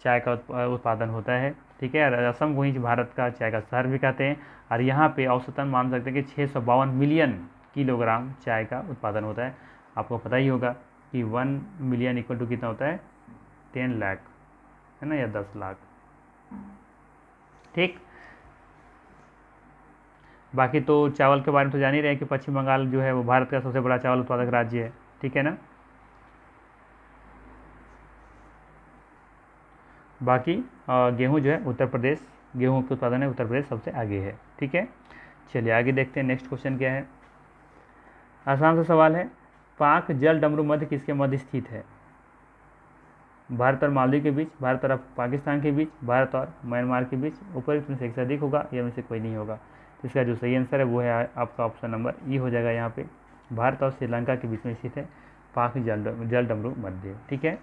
चाय का उत्पादन होता है। ठीक है, असम को ही भारत का चाय का शहर भी कहते हैं, और यहाँ पे औसतन मान सकते हैं कि 652 मिलियन किलोग्राम चाय का उत्पादन होता है। आपको पता ही होगा कि 1 मिलियन इक्वल टू कितना होता है? 10 लाख, है ना, या 10 लाख। ठीक, बाकी तो चावल के बारे में तो जान ही रहे हैं कि पश्चिम बंगाल जो है वो भारत का सबसे बड़ा चावल उत्पादक राज्य है। ठीक है ना। बाकी गेहूं जो है उत्तर प्रदेश, गेहूं के उत्पादन में उत्तर प्रदेश सबसे आगे है। ठीक है, चलिए आगे देखते हैं नेक्स्ट क्वेश्चन क्या है। आसान सा सवाल है, पाक जल डमरू मध्य किसके मध्य स्थित है? भारत और मालदीव के बीच, भारत और पाकिस्तान के बीच, भारत और म्यांमार के बीच, उपयुक्त में से एक से अधिक होगा या में से कोई नहीं होगा? तो इसका जो सही आंसर है वो है आपका ऑप्शन नंबर ई हो जाएगा। यहाँ पे भारत और श्रीलंका के बीच में स्थित है पाक जल डमरू मध्य। ठीक है,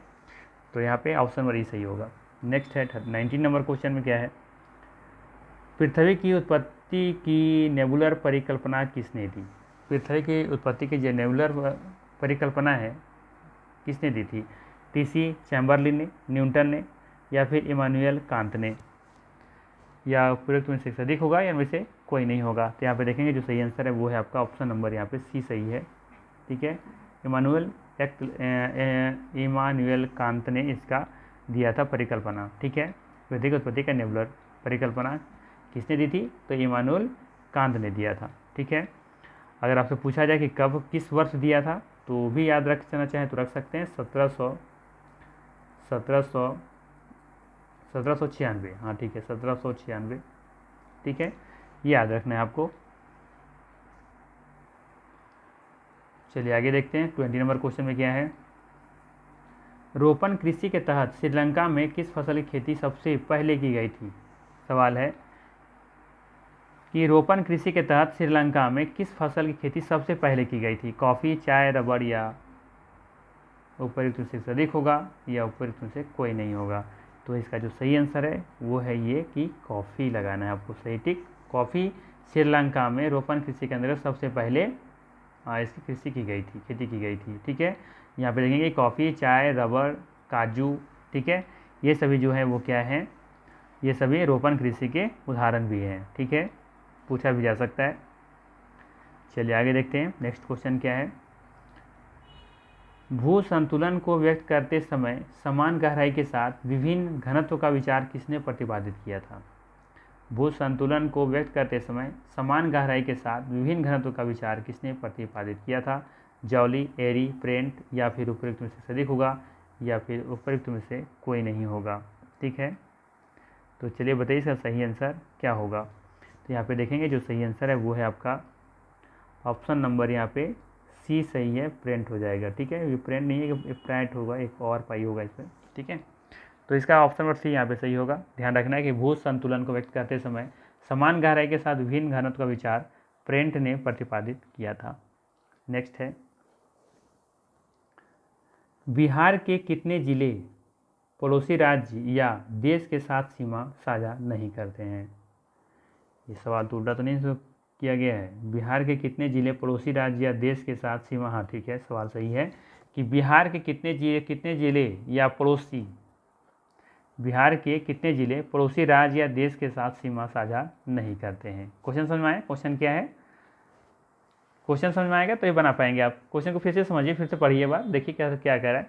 तो यहाँ पे ऑप्शन नंबर ई सही होगा। नेक्स्ट है 19 नंबर क्वेश्चन में क्या है, पृथ्वी की उत्पत्ति की नेबुलर परिकल्पना किसने दी? पृथ्वी की उत्पत्ति की जो नेबुलर परिकल्पना है किसने दी थी? टीसी चैम्बरलिन ने, न्यूटन ने, या फिर इमानुएल कांत ने, या उपयुक्त में से अधिक होगा या में से कोई नहीं होगा? तो यहाँ पे देखेंगे जो सही आंसर है वो है आपका ऑप्शन नंबर यहाँ पे सी सही है। ठीक है, इमानुएल कांत ने इसका दिया था परिकल्पना। ठीक है, पृथ्वी की उत्पत्ति का नेबुलर परिकल्पना किसने दी थी? तो इमानुएल कांत ने दिया था। ठीक है, अगर आपसे पूछा जाए कि कब किस वर्ष दिया था तो भी याद रखना चाहें तो रख सकते हैं 1796। हाँ ठीक है, 1796। ठीक है, ये याद रखना है आपको। चलिए आगे देखते हैं 20 नंबर क्वेश्चन में क्या है, रोपण कृषि के तहत श्रीलंका में किस फसल की खेती सबसे पहले की गई थी? सवाल है कि रोपण कृषि के तहत श्रीलंका में किस फसल की खेती सबसे पहले की गई थी? कॉफ़ी, चाय, रबड़, या उपयुक्त से अधिक होगा या उपयुक्त से कोई नहीं होगा? तो इसका जो सही आंसर है वो है ये कि कॉफ़ी लगाना है आपको, सही टिक। कॉफ़ी श्रीलंका में रोपण कृषि के अंतर्गत सबसे पहले इसकी कृषि की गई थी, खेती की गई थी, ठीक है। यहाँ पे देखेंगे कॉफ़ी, चाय, रबर, काजू, ठीक है, ये सभी जो है वो क्या है, ये सभी रोपण कृषि के उदाहरण भी हैं, ठीक है, पूछा भी जा सकता है। चलिए आगे देखते हैं, नेक्स्ट क्वेश्चन क्या है। भू संतुलन को व्यक्त करते समय समान गहराई के साथ विभिन्न घनत्व का विचार किसने प्रतिपादित किया था? भू संतुलन को व्यक्त करते समय समान गहराई के साथ विभिन्न घनत्व का विचार किसने प्रतिपादित किया था? जॉली, एरी, प्रेंट या फिर उपयुक्त में से अधिक होगा या फिर उपयुक्त में से कोई नहीं होगा, ठीक है। तो चलिए बताइए इसका सही आंसर क्या होगा। तो यहाँ पे देखेंगे जो सही आंसर है वो है आपका ऑप्शन नंबर यहाँ पे सी सही है, प्रेंट हो जाएगा, ठीक है। ये प्रेंट नहीं है कि प्रेंट होगा, एक और पाई होगा इसमें, ठीक है। तो इसका ऑप्शन नंबर सी यहाँ पे सही होगा। ध्यान रखना है कि भू संतुलन को व्यक्त करते समय समान गहराई के साथ विभिन्न घनत्व का विचार प्रेंट ने प्रतिपादित किया था। नेक्स्ट है, बिहार के कितने जिले पड़ोसी राज्य या देश के साथ सीमा साझा नहीं करते हैं? ये सवाल तो उल्टा तो नहीं किया गया है। बिहार के कितने जिले पड़ोसी राज्य या देश के साथ सीमा, हाँ ठीक है, सवाल सही है कि बिहार के कितने जिले या पड़ोसी, बिहार के कितने जिले पड़ोसी राज्य या देश के साथ सीमा साझा नहीं करते हैं। क्वेश्चन समझ में आया? क्वेश्चन क्या है? क्वेश्चन समझ में आएगा तो ये बना पाएंगे आप। क्वेश्चन को फिर से समझिए, फिर से पढ़िए बात, देखिए क्या क्या कह रहा है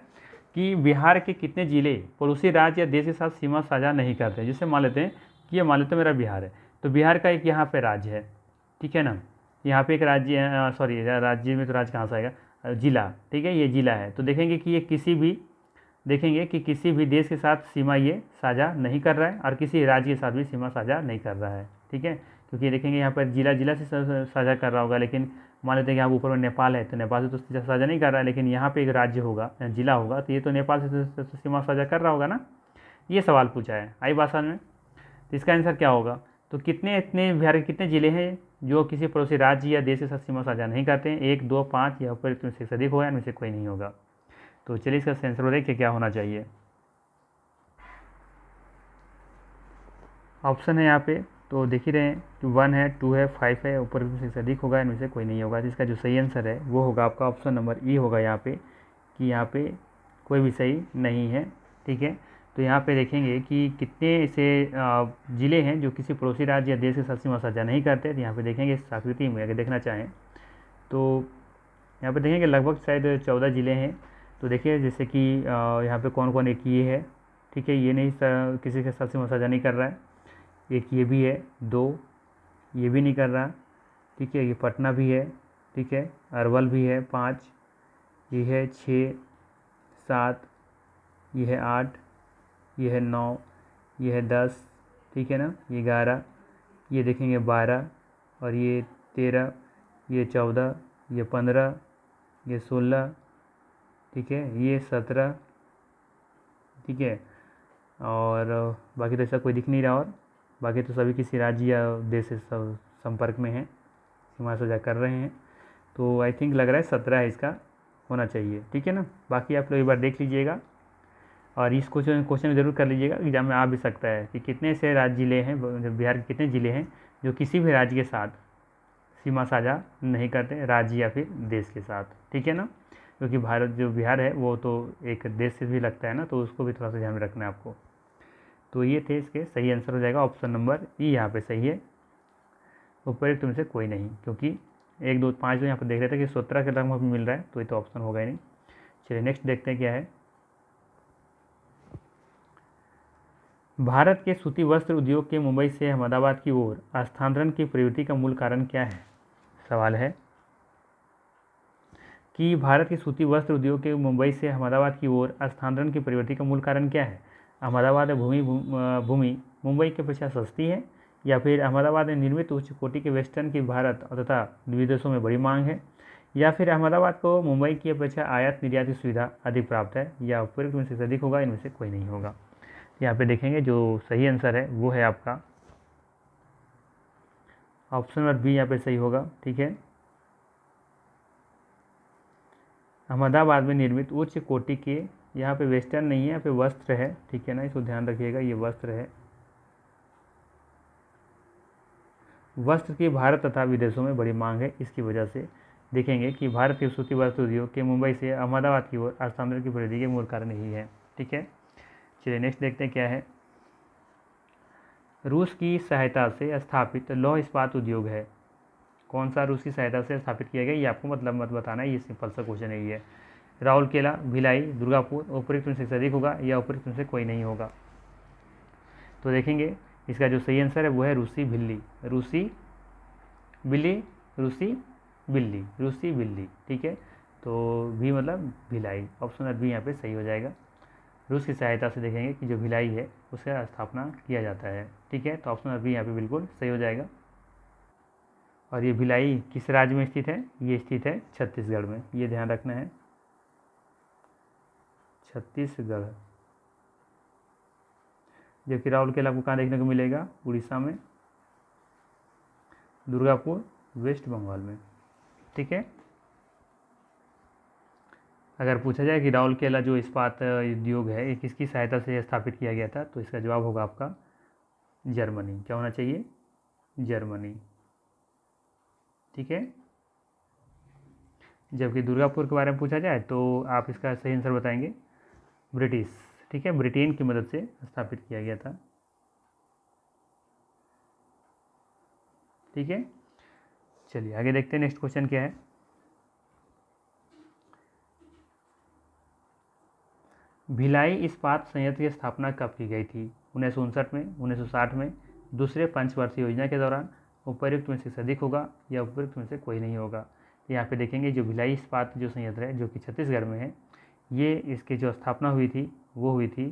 कि बिहार के कितने जिले पड़ोसी राज्य या देश के साथ सीमा साझा नहीं करते हैं। जिससे मान लेते हैं कि ये मान लेते हैं मेरा बिहार है, तो बिहार का एक यहाँ पे राज्य है, ठीक है ना, यहाँ पे एक राज्य है, सॉरी राज्य में तो राज्य कहाँ से आएगा, जिला, ठीक है, ये जिला है। तो देखेंगे कि ये किसी भी देश के साथ सीमा ये साझा नहीं कर रहा है और किसी राज्य के साथ भी सीमा साझा नहीं कर रहा है, ठीक है। क्योंकि देखेंगे यहाँ पर जिला से साझा कर रहा होगा, लेकिन मान लेते हैं कि यहाँ ऊपर में नेपाल है, तो नेपाल से तो साझा नहीं कर रहा है, लेकिन यहाँ पे एक राज्य होगा, जिला होगा, तो ये तो नेपाल से तो सीमा साझा कर रहा होगा ना। ये सवाल पूछा है, आई बात समझ में। तो इसका आंसर क्या होगा? तो इतने बिहार के कितने जिले हैं जो किसी पड़ोसी राज्य या देश के साथ सीमा साझा नहीं करते हैं? 1, 2, 5 या ऊपर इतने से अधिक होगा, इनमें से कोई नहीं होगा। तो चलिए इसका आंसर देखिए क्या होना चाहिए। ऑप्शन है यहाँ पे तो देख ही रहे हैं कि 1 है, 2 है, 5 है, ऊपर से अधिक होगा, इनमें से कोई नहीं होगा। तो इसका जो सही आंसर है वो होगा आपका ऑप्शन नंबर ई होगा यहाँ पे, कि यहाँ पे कोई भी सही नहीं है, ठीक है। तो यहाँ पे देखेंगे कि कितने ऐसे ज़िले हैं जो किसी पड़ोसी राज्य या देश के साथ सीमा साझा नहीं करते। तो यहाँ पे देखेंगे इस आकृति में अगर देखना चाहें तो यहाँ पे देखेंगे लगभग शायद 14 ज़िले हैं। तो देखिए जैसे कि यहाँ पे कौन कौन, एक ये है, ठीक है, ये नहीं किसी के साथ सीमा साझा नहीं कर रहा है, एक ये भी है, 2 ये भी नहीं कर रहा, ठीक है, ये पटना भी है, ठीक है, अरवल भी है, 5 ये है, 6, 7 ये है, 8 ये है, 9 ये है, 10, ठीक है ना, ये 11 ये देखेंगे, 12 और ये 13 ये 14 ये 15 ये 16, ठीक है, ये 17, ठीक है, और बाकी तो ऐसा कोई दिख नहीं रहा, और बाकी तो सभी किसी राज्य या देश से संपर्क में हैं, सीमा साझा कर रहे हैं। तो आई थिंक लग रहा है 17 है इसका होना चाहिए, ठीक है ना। बाकी आप लोग एक बार देख लीजिएगा और इस क्वेश्चन ज़रूर कर लीजिएगा, एग्जाम में आ भी सकता है कि कितने से राज्य ज़िले हैं, बिहार के कितने ज़िले हैं जो किसी भी राज्य के साथ सीमा साझा नहीं करते, राज्य या फिर देश के साथ, ठीक है ना। क्योंकि भारत जो बिहार है वो तो एक देश से भी लगता है ना, तो उसको भी थोड़ा सा ध्यान में रखना है आपको। तो ये थे इसके सही आंसर हो जाएगा ऑप्शन नंबर ई यहाँ पे सही है, उपयुक्त में से कोई नहीं, क्योंकि 1, 2, 5 जो यहाँ पर देख रहे थे कि 17 के लगभग मिल रहा है, तो ये तो ऑप्शन होगा ही नहीं। चलिए नेक्स्ट देखते हैं क्या है। भारत के सूती वस्त्र उद्योग के मुंबई से अहमदाबाद की ओर स्थानांतरण की प्रवृत्ति का मूल कारण क्या है? सवाल है कि भारत के सूती वस्त्र उद्योग के मुंबई से अहमदाबाद की ओर स्थानांतरण की प्रवृत्ति का मूल कारण क्या है? अहमदाबाद भूमि मुंबई की अपेक्षा सस्ती है, या फिर अहमदाबाद में निर्मित उच्च कोटि के वेस्टर्न की भारत तथा विदेशों में बड़ी मांग है, या फिर अहमदाबाद को मुंबई की अपेक्षा आयात निर्यात की सुविधा अधिक प्राप्त है, या उपयुक्त में से अधिक होगा, इनमें से कोई नहीं होगा। यहाँ पे देखेंगे जो सही आंसर है वो है आपका ऑप्शन नंबर बी, यहाँ पे सही होगा, ठीक है। अहमदाबाद में निर्मित उच्च कोटि के यहाँ पे वेस्टर्न नहीं है, यहाँ पे वस्त्र है, ठीक है ना, इसको ध्यान रखिएगा, ये वस्त्र है। वस्त्र की भारत तथा विदेशों में बड़ी मांग है, इसकी वजह से देखेंगे कि भारत के सूती वस्त्र उद्योग के मुंबई से अहमदाबाद की ओर हस्तांतरण की वृद्धि के मूल कारण यही है, ठीक है। चलिए नेक्स्ट देखते हैं क्या है। रूस की सहायता से स्थापित लौह इस्पात उद्योग है। कौन सा रूस की सहायता से स्थापित किया गया, ये आपको मतलब मत बताना है, ये सिंपल सा क्वेश्चन है ये। राउरकेला, भिलाई, दुर्गापुर, उपरोक्त में से अधिक होगा या उपरोक्त में से कोई नहीं होगा। तो देखेंगे इसका जो सही आंसर है वो है रूसी भिल्ली, रूसी बिल्ली, रूसी बिल्ली, रूसी बिल्ली, ठीक है। तो भी मतलब भिलाई, ऑप्शन बी यहाँ पे सही हो जाएगा। रूस की सहायता से देखेंगे कि जो भिलाई है उसका स्थापना किया जाता है, ठीक है। तो ऑप्शन बी यहाँ पे बिल्कुल सही हो जाएगा। और ये भिलाई किस राज्य में स्थित है, ये स्थित है छत्तीसगढ़ में, ये ध्यान रखना है, छत्तीसगढ़। जबकि राउरकेला आपको कहाँ देखने को मिलेगा, उड़ीसा में, दुर्गापुर वेस्ट बंगाल में, ठीक है। अगर पूछा जाए कि राउरकेला जो इस्पात उद्योग है ये किसकी सहायता से स्थापित किया गया था, तो इसका जवाब होगा आपका जर्मनी। क्या होना चाहिए, जर्मनी, ठीक है। जबकि दुर्गापुर के बारे में पूछा जाए तो आप इसका सही आंसर बताएंगे ब्रिटिश, ठीक है, ब्रिटेन की मदद से स्थापित किया गया था, ठीक है। चलिए आगे देखते हैं नेक्स्ट क्वेश्चन क्या है। भिलाई इस्पात संयंत्र की स्थापना कब की गई थी, 1959 में, 1960 में, दूसरे पंचवर्षीय योजना के दौरान, उपयुक्त में से अधिक होगा या उपयुक्त में से कोई नहीं होगा। यहाँ पे देखेंगे जो भिलाई इस्पात जो संयंत्र है जो कि छत्तीसगढ़ में है, ये इसकी जो स्थापना हुई थी वो हुई थी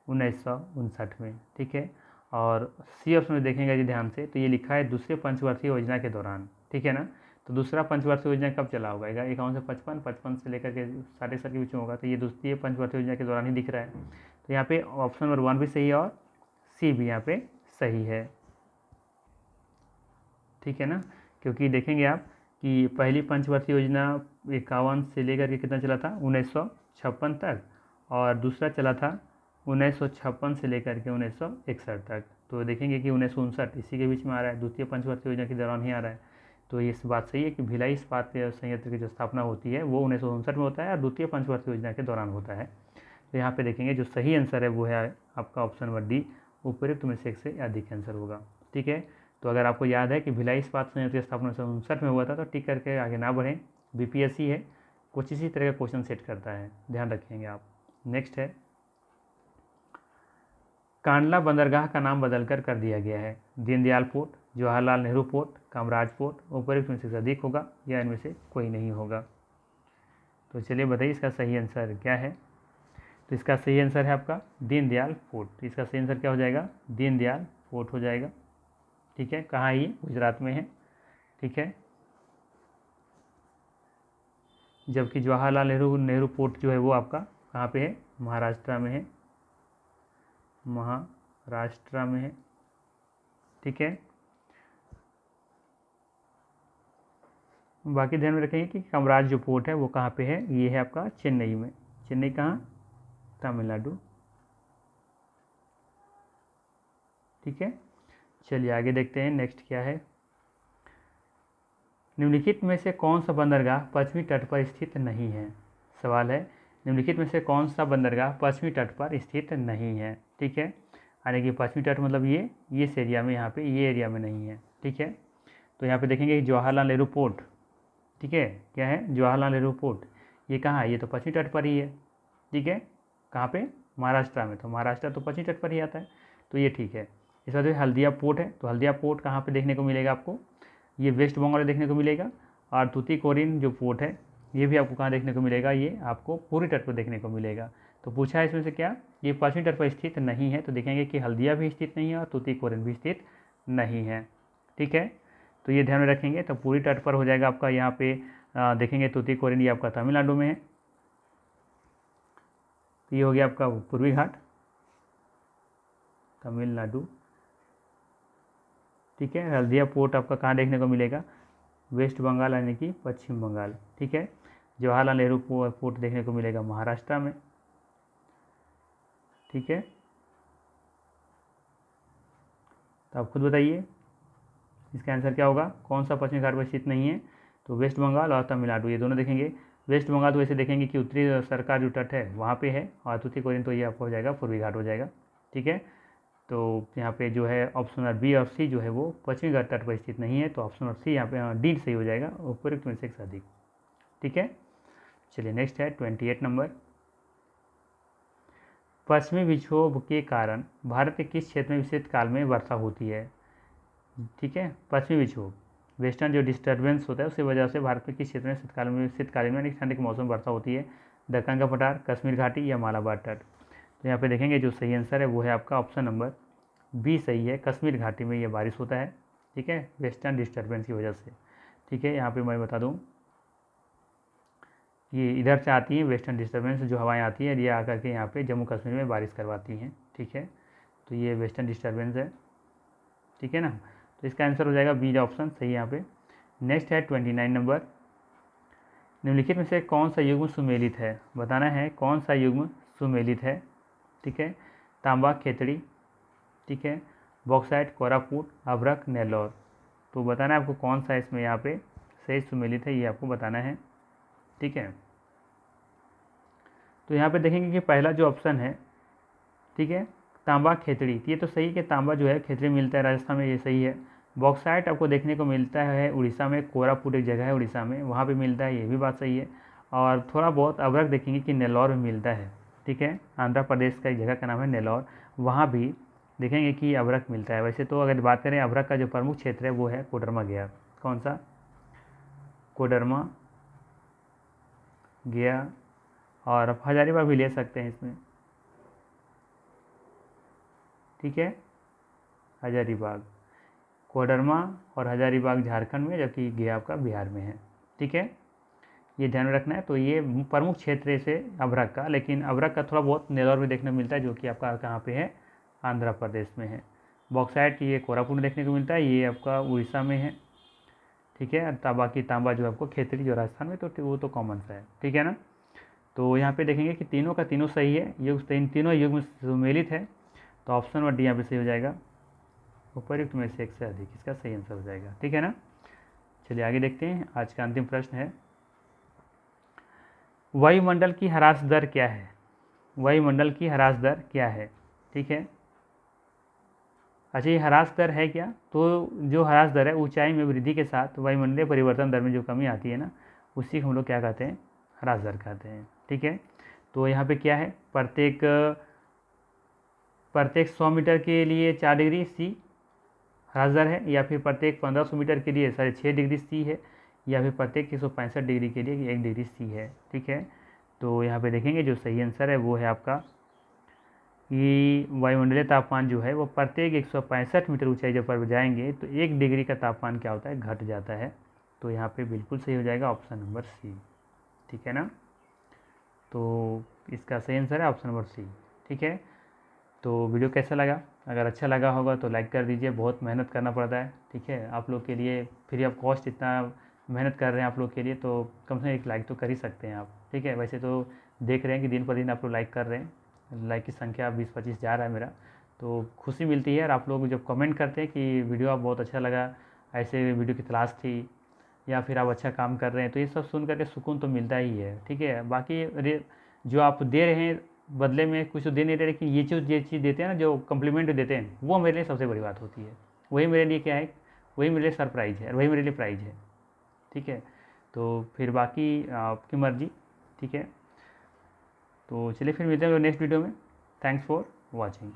1959 में, ठीक है। और सी ऑप्शन में देखेंगे जी ध्यान से, तो ये लिखा है दूसरे पंचवर्षीय योजना के दौरान, ठीक है ना। तो दूसरा पंचवर्षीय योजना कब चला होगा, 51 से 55 से लेकर के 60 के बीच में होगा, तो ये दूसरी पंचवर्षीय योजना के दौरान ही दिख रहा है। तो यहाँ पे ऑप्शन नंबर 1 भी सही है और सी भी यहाँ पे सही है, ठीक है ना। क्योंकि देखेंगे आप कि पहली पंचवर्षीय योजना 51 से लेकर के कितना चला था, 1956 तक, और दूसरा चला था 1956 से लेकर के 1961 तक। तो देखेंगे कि 1959 इसी के बीच में आ रहा है, द्वितीय पंचवर्षीय योजना के दौरान ही आ रहा है। तो ये बात सही है कि भिलाई इस्पात संयंत्र की जो स्थापना होती है वो 1959 में होता है और द्वितीय पंचवर्षीय योजना के दौरान होता है। तो यहाँ पे देखेंगे जो सही आंसर है वो है आपका ऑप्शन नंबर डी, उपयुक्त में से एक से अधिक आंसर होगा, ठीक है। तो अगर आपको याद है कि भिलाई इस्पात संयंत्र की स्थापना 1959 में हुआ था तो टिक करके आगे ना बढ़ें, बीपीएससी है, कुछ इसी तरह का क्वेश्चन सेट करता है, ध्यान रखेंगे आप। नेक्स्ट है, कांडला बंदरगाह का नाम बदलकर कर दिया गया है, Deendayal port, Jawaharlal Nehru port, Kamaraj port, उपयुक्त में से अधिक होगा या इनमें से कोई नहीं होगा। तो चलिए बताइए इसका सही आंसर क्या है। तो इसका सही आंसर है आपका दीनदयाल पोर्ट, इसका सही आंसर क्या हो जाएगा, दीनदयाल पोर्ट हो जाएगा, ठीक है। कहाँ है ये, गुजरात में है, ठीक है। जबकि जवाहरलाल नेहरू पोर्ट जो है वो आपका कहाँ पे है, महाराष्ट्र में है, महाराष्ट्र में है, ठीक है। बाकी ध्यान में रखेंगे कि कामराज जो पोर्ट है वो कहाँ पे है, ये है आपका चेन्नई में, चेन्नई कहाँ, तमिलनाडु, ठीक है। चलिए आगे देखते हैं नेक्स्ट क्या है। निम्नलिखित में से कौन सा बंदरगाह पश्चिमी तट पर स्थित नहीं है, सवाल है निम्नलिखित में से कौन सा बंदरगाह पश्चिमी तट पर स्थित नहीं है, ठीक है। यानी कि पश्चिमी तट मतलब ये इस एरिया में, यहाँ पे ये एरिया में नहीं है, ठीक है। तो यहाँ पे देखेंगे जवाहरलाल नेहरू पोर्ट, ठीक है, क्या है जवाहरलाल नेहरू पोर्ट, ये कहाँ है, ये तो पश्चिमी तट पर ही है, ठीक है। कहाँ पे, महाराष्ट्र में, तो महाराष्ट्र तो पश्चिमी तट पर ही आता है, तो ये ठीक है। इस बाद हल्दिया पोर्ट है, तो हल्दिया पोर्ट कहाँ पे देखने को मिलेगा आपको, ये वेस्ट बंगाल में देखने को मिलेगा। और तूतीकोरिन जो पोर्ट है ये भी आपको कहाँ देखने को मिलेगा, ये आपको पूर्वी तट पर देखने को मिलेगा। तो पूछा है इसमें से क्या, ये पश्चिमी तट पर स्थित नहीं है, तो देखेंगे कि हल्दिया भी स्थित नहीं है और तूतीकोरिन भी स्थित नहीं है, ठीक है। तो ये ध्यान में रखेंगे। तो पूरी तट पर हो जाएगा आपका, यहाँ पे देखेंगे तूतीकोरिन ये आपका तमिलनाडु में है, तो ये हो गया आपका पूर्वी घाट, तमिलनाडु, ठीक है। हल्दिया पोर्ट आपका कहाँ देखने को मिलेगा, वेस्ट बंगाल यानी कि पश्चिम बंगाल, ठीक है। जवाहरलाल नेहरू पोर्ट देखने को मिलेगा महाराष्ट्र में, ठीक है, तो आप खुद बताइए इसका आंसर क्या होगा, कौन सा पश्चिमी घाट पर स्थित नहीं है। तो वेस्ट बंगाल और तमिलनाडु, ये दोनों देखेंगे। वेस्ट बंगाल तो वैसे देखेंगे कि उत्तरी सरकार जो तट है वहाँ पे है, और तुतीकोरिन कोरिन तो ये आपको हो जाएगा पूर्वी घाट हो जाएगा। ठीक है, तो यहाँ पे जो है ऑप्शन नंबर बी और सी जो है वो पश्चिमी घाट तट पर स्थित नहीं है, तो ऑप्शन नंबर सी यहाँ पे डी सही हो जाएगा, उपयुक्त में से एक से अधिक। ठीक है, चलिए नेक्स्ट है 28 नंबर। पश्चिमी विक्षोभ के कारण भारत के किस क्षेत्र में शीतकाल में वर्षा होती है। ठीक है, पश्चिमी विक्षोभ, वेस्टर्न जो डिस्टर्बेंस होता है उसकी वजह से भारत में किस क्षेत्र में शीतकालीन में ठंड के मौसम में वर्षा होती है। दक्कन का पठार, कश्मीर घाटी या मालाबार तट। तो यहाँ पे देखेंगे जो सही आंसर है वो है आपका ऑप्शन नंबर बी सही है, कश्मीर घाटी में ये बारिश होता है। ठीक है, वेस्टर्न डिस्टर्बेंस की वजह से। ठीक है, यहाँ पे मैं बता दूँ ये इधर से आती हैं, वेस्टर्न डिस्टर्बेंस जो हवाएं आती हैं ये आकर के यहाँ पे जम्मू कश्मीर में बारिश करवाती हैं। ठीक है, तो ये वेस्टर्न डिस्टर्बेंस है। ठीक है ना, तो इसका आंसर हो जाएगा बी ऑप्शन सही यहाँ पे। नेक्स्ट है 29 नंबर। निम्नलिखित में से कौन सा युग्म सुमेलित है, बताना है कौन सा युग्म सुमेलित है। ठीक है, तांबा, खेतड़ी, ठीक है, बॉक्साइट, कोरापुट, अभ्रक, नेल्लौर। तो बताना है आपको कौन सा इसमें यहाँ पे सही सुमेलित है, ये आपको बताना है। ठीक है, तो यहाँ पे देखेंगे कि पहला जो ऑप्शन है, ठीक है, तांबा खेतड़ी, ये तो सही कि तांबा जो है खेतड़ी मिलता है राजस्थान में, ये सही है। बॉक्साइट आपको देखने को मिलता है उड़ीसा में, कोरापुट एक जगह है उड़ीसा में, वहाँ पे मिलता है, ये भी बात सही है। और थोड़ा बहुत अभ्रक देखेंगे कि नेल्लौर में मिलता है। ठीक है, आंध्र प्रदेश का एक जगह का नाम है नेल्लौर, वहाँ भी देखेंगे कि अभ्रक मिलता है। वैसे तो अगर बात करें अभ्रक का जो प्रमुख क्षेत्र है वो है कोडरमा गया। कौन सा, कोडरमा गया, और आप हजारीबाग भी ले सकते हैं इसमें। ठीक है, हजारीबाग, कोडरमा और हजारीबाग झारखंड में, जबकि गया आपका बिहार में है। ठीक है, ये ध्यान में रखना है। तो ये प्रमुख क्षेत्र है से अभ्रक का, लेकिन अभ्रक का थोड़ा बहुत नेल्लौर में देखने को मिलता है, जो कि आपका कहाँ पे है, आंध्र प्रदेश में है। बॉक्साइट ये कोरापुट में देखने को मिलता है, ये आपका उड़ीसा में है। ठीक है, बाकी तांबा जो आपको खेतड़ी जो राजस्थान में, तो वो तो कॉमन सा है। ठीक है ना, तो यहाँ पे देखेंगे कि तीनों का तीनों सही है, युग तीनों युग में सुमेलित है, तो ऑप्शन नंबर डी यहाँ पे सही हो जाएगा, उपयुक्त में से एक से अधिक, इसका सही आंसर हो जाएगा। ठीक है ना, चलिए आगे देखते हैं। आज का अंतिम प्रश्न है, वायुमंडल की ह्रास दर क्या है। वायुमंडल की ह्रास दर क्या है। ठीक है, अच्छा ये ह्रास दर है क्या, तो जो ह्रास दर है ऊंचाई में वृद्धि के साथ वायुमंडलीय परिवर्तन दर में जो कमी आती है ना, उसी को हम लोग क्या कहते हैं, ह्रास दर कहते हैं। ठीक है, तो यहाँ पे क्या है, प्रत्येक 100 मीटर के लिए 4 डिग्री सी ह्रास दर है, या फिर प्रत्येक 1500 मीटर के लिए 6.5 डिग्री सी है, या फिर प्रत्येक 165 डिग्री के लिए 1 डिग्री सी है। ठीक है, तो यहाँ पे देखेंगे जो सही आंसर है वो है आपका कि वायुमंडलीय तापमान जो है वो प्रत्येक 165 मीटर ऊंचाई जब पर जाएंगे तो 1 डिग्री का तापमान क्या होता है, घट जाता है। तो यहाँ पे बिल्कुल सही हो जाएगा ऑप्शन नंबर सी। ठीक है ना, तो इसका सही आंसर है ऑप्शन नंबर सी। ठीक है, तो वीडियो कैसा लगा, अगर अच्छा लगा होगा तो लाइक कर दीजिए, बहुत मेहनत करना पड़ता है। ठीक है, आप लोग के लिए फ्री ऑफ कॉस्ट इतना मेहनत कर रहे हैं आप लोग के लिए, तो कम से कम एक लाइक तो कर ही सकते हैं आप। ठीक है, वैसे तो देख रहे हैं कि दिन पर दिन आप लोग लाइक कर रहे हैं, लाइक की संख्या 20-25 जा रहा है मेरा, तो खुशी मिलती है। और आप लोग जब कमेंट करते हैं कि वीडियो आप बहुत अच्छा लगा, ऐसे वीडियो की तलाश थी, या फिर आप अच्छा काम कर रहे हैं, तो ये सब सुन करके सुकून तो मिलता ही है। ठीक है, बाकी जो आप दे रहे हैं बदले में कुछ तो दे नहीं रहे, लेकिन ये चीज़ देते हैं ना, जो कम्प्लीमेंट देते हैं, वो मेरे लिए सबसे बड़ी बात होती है। वही मेरे लिए क्या है, वही मेरे लिए सरप्राइज़ है, वही मेरे लिए प्राइज़ है। ठीक है, तो फिर बाकी आपकी मर्ज़ी। ठीक है, तो चलिए फिर मिलते हैं नेक्स्ट वीडियो में। Thanks for watching.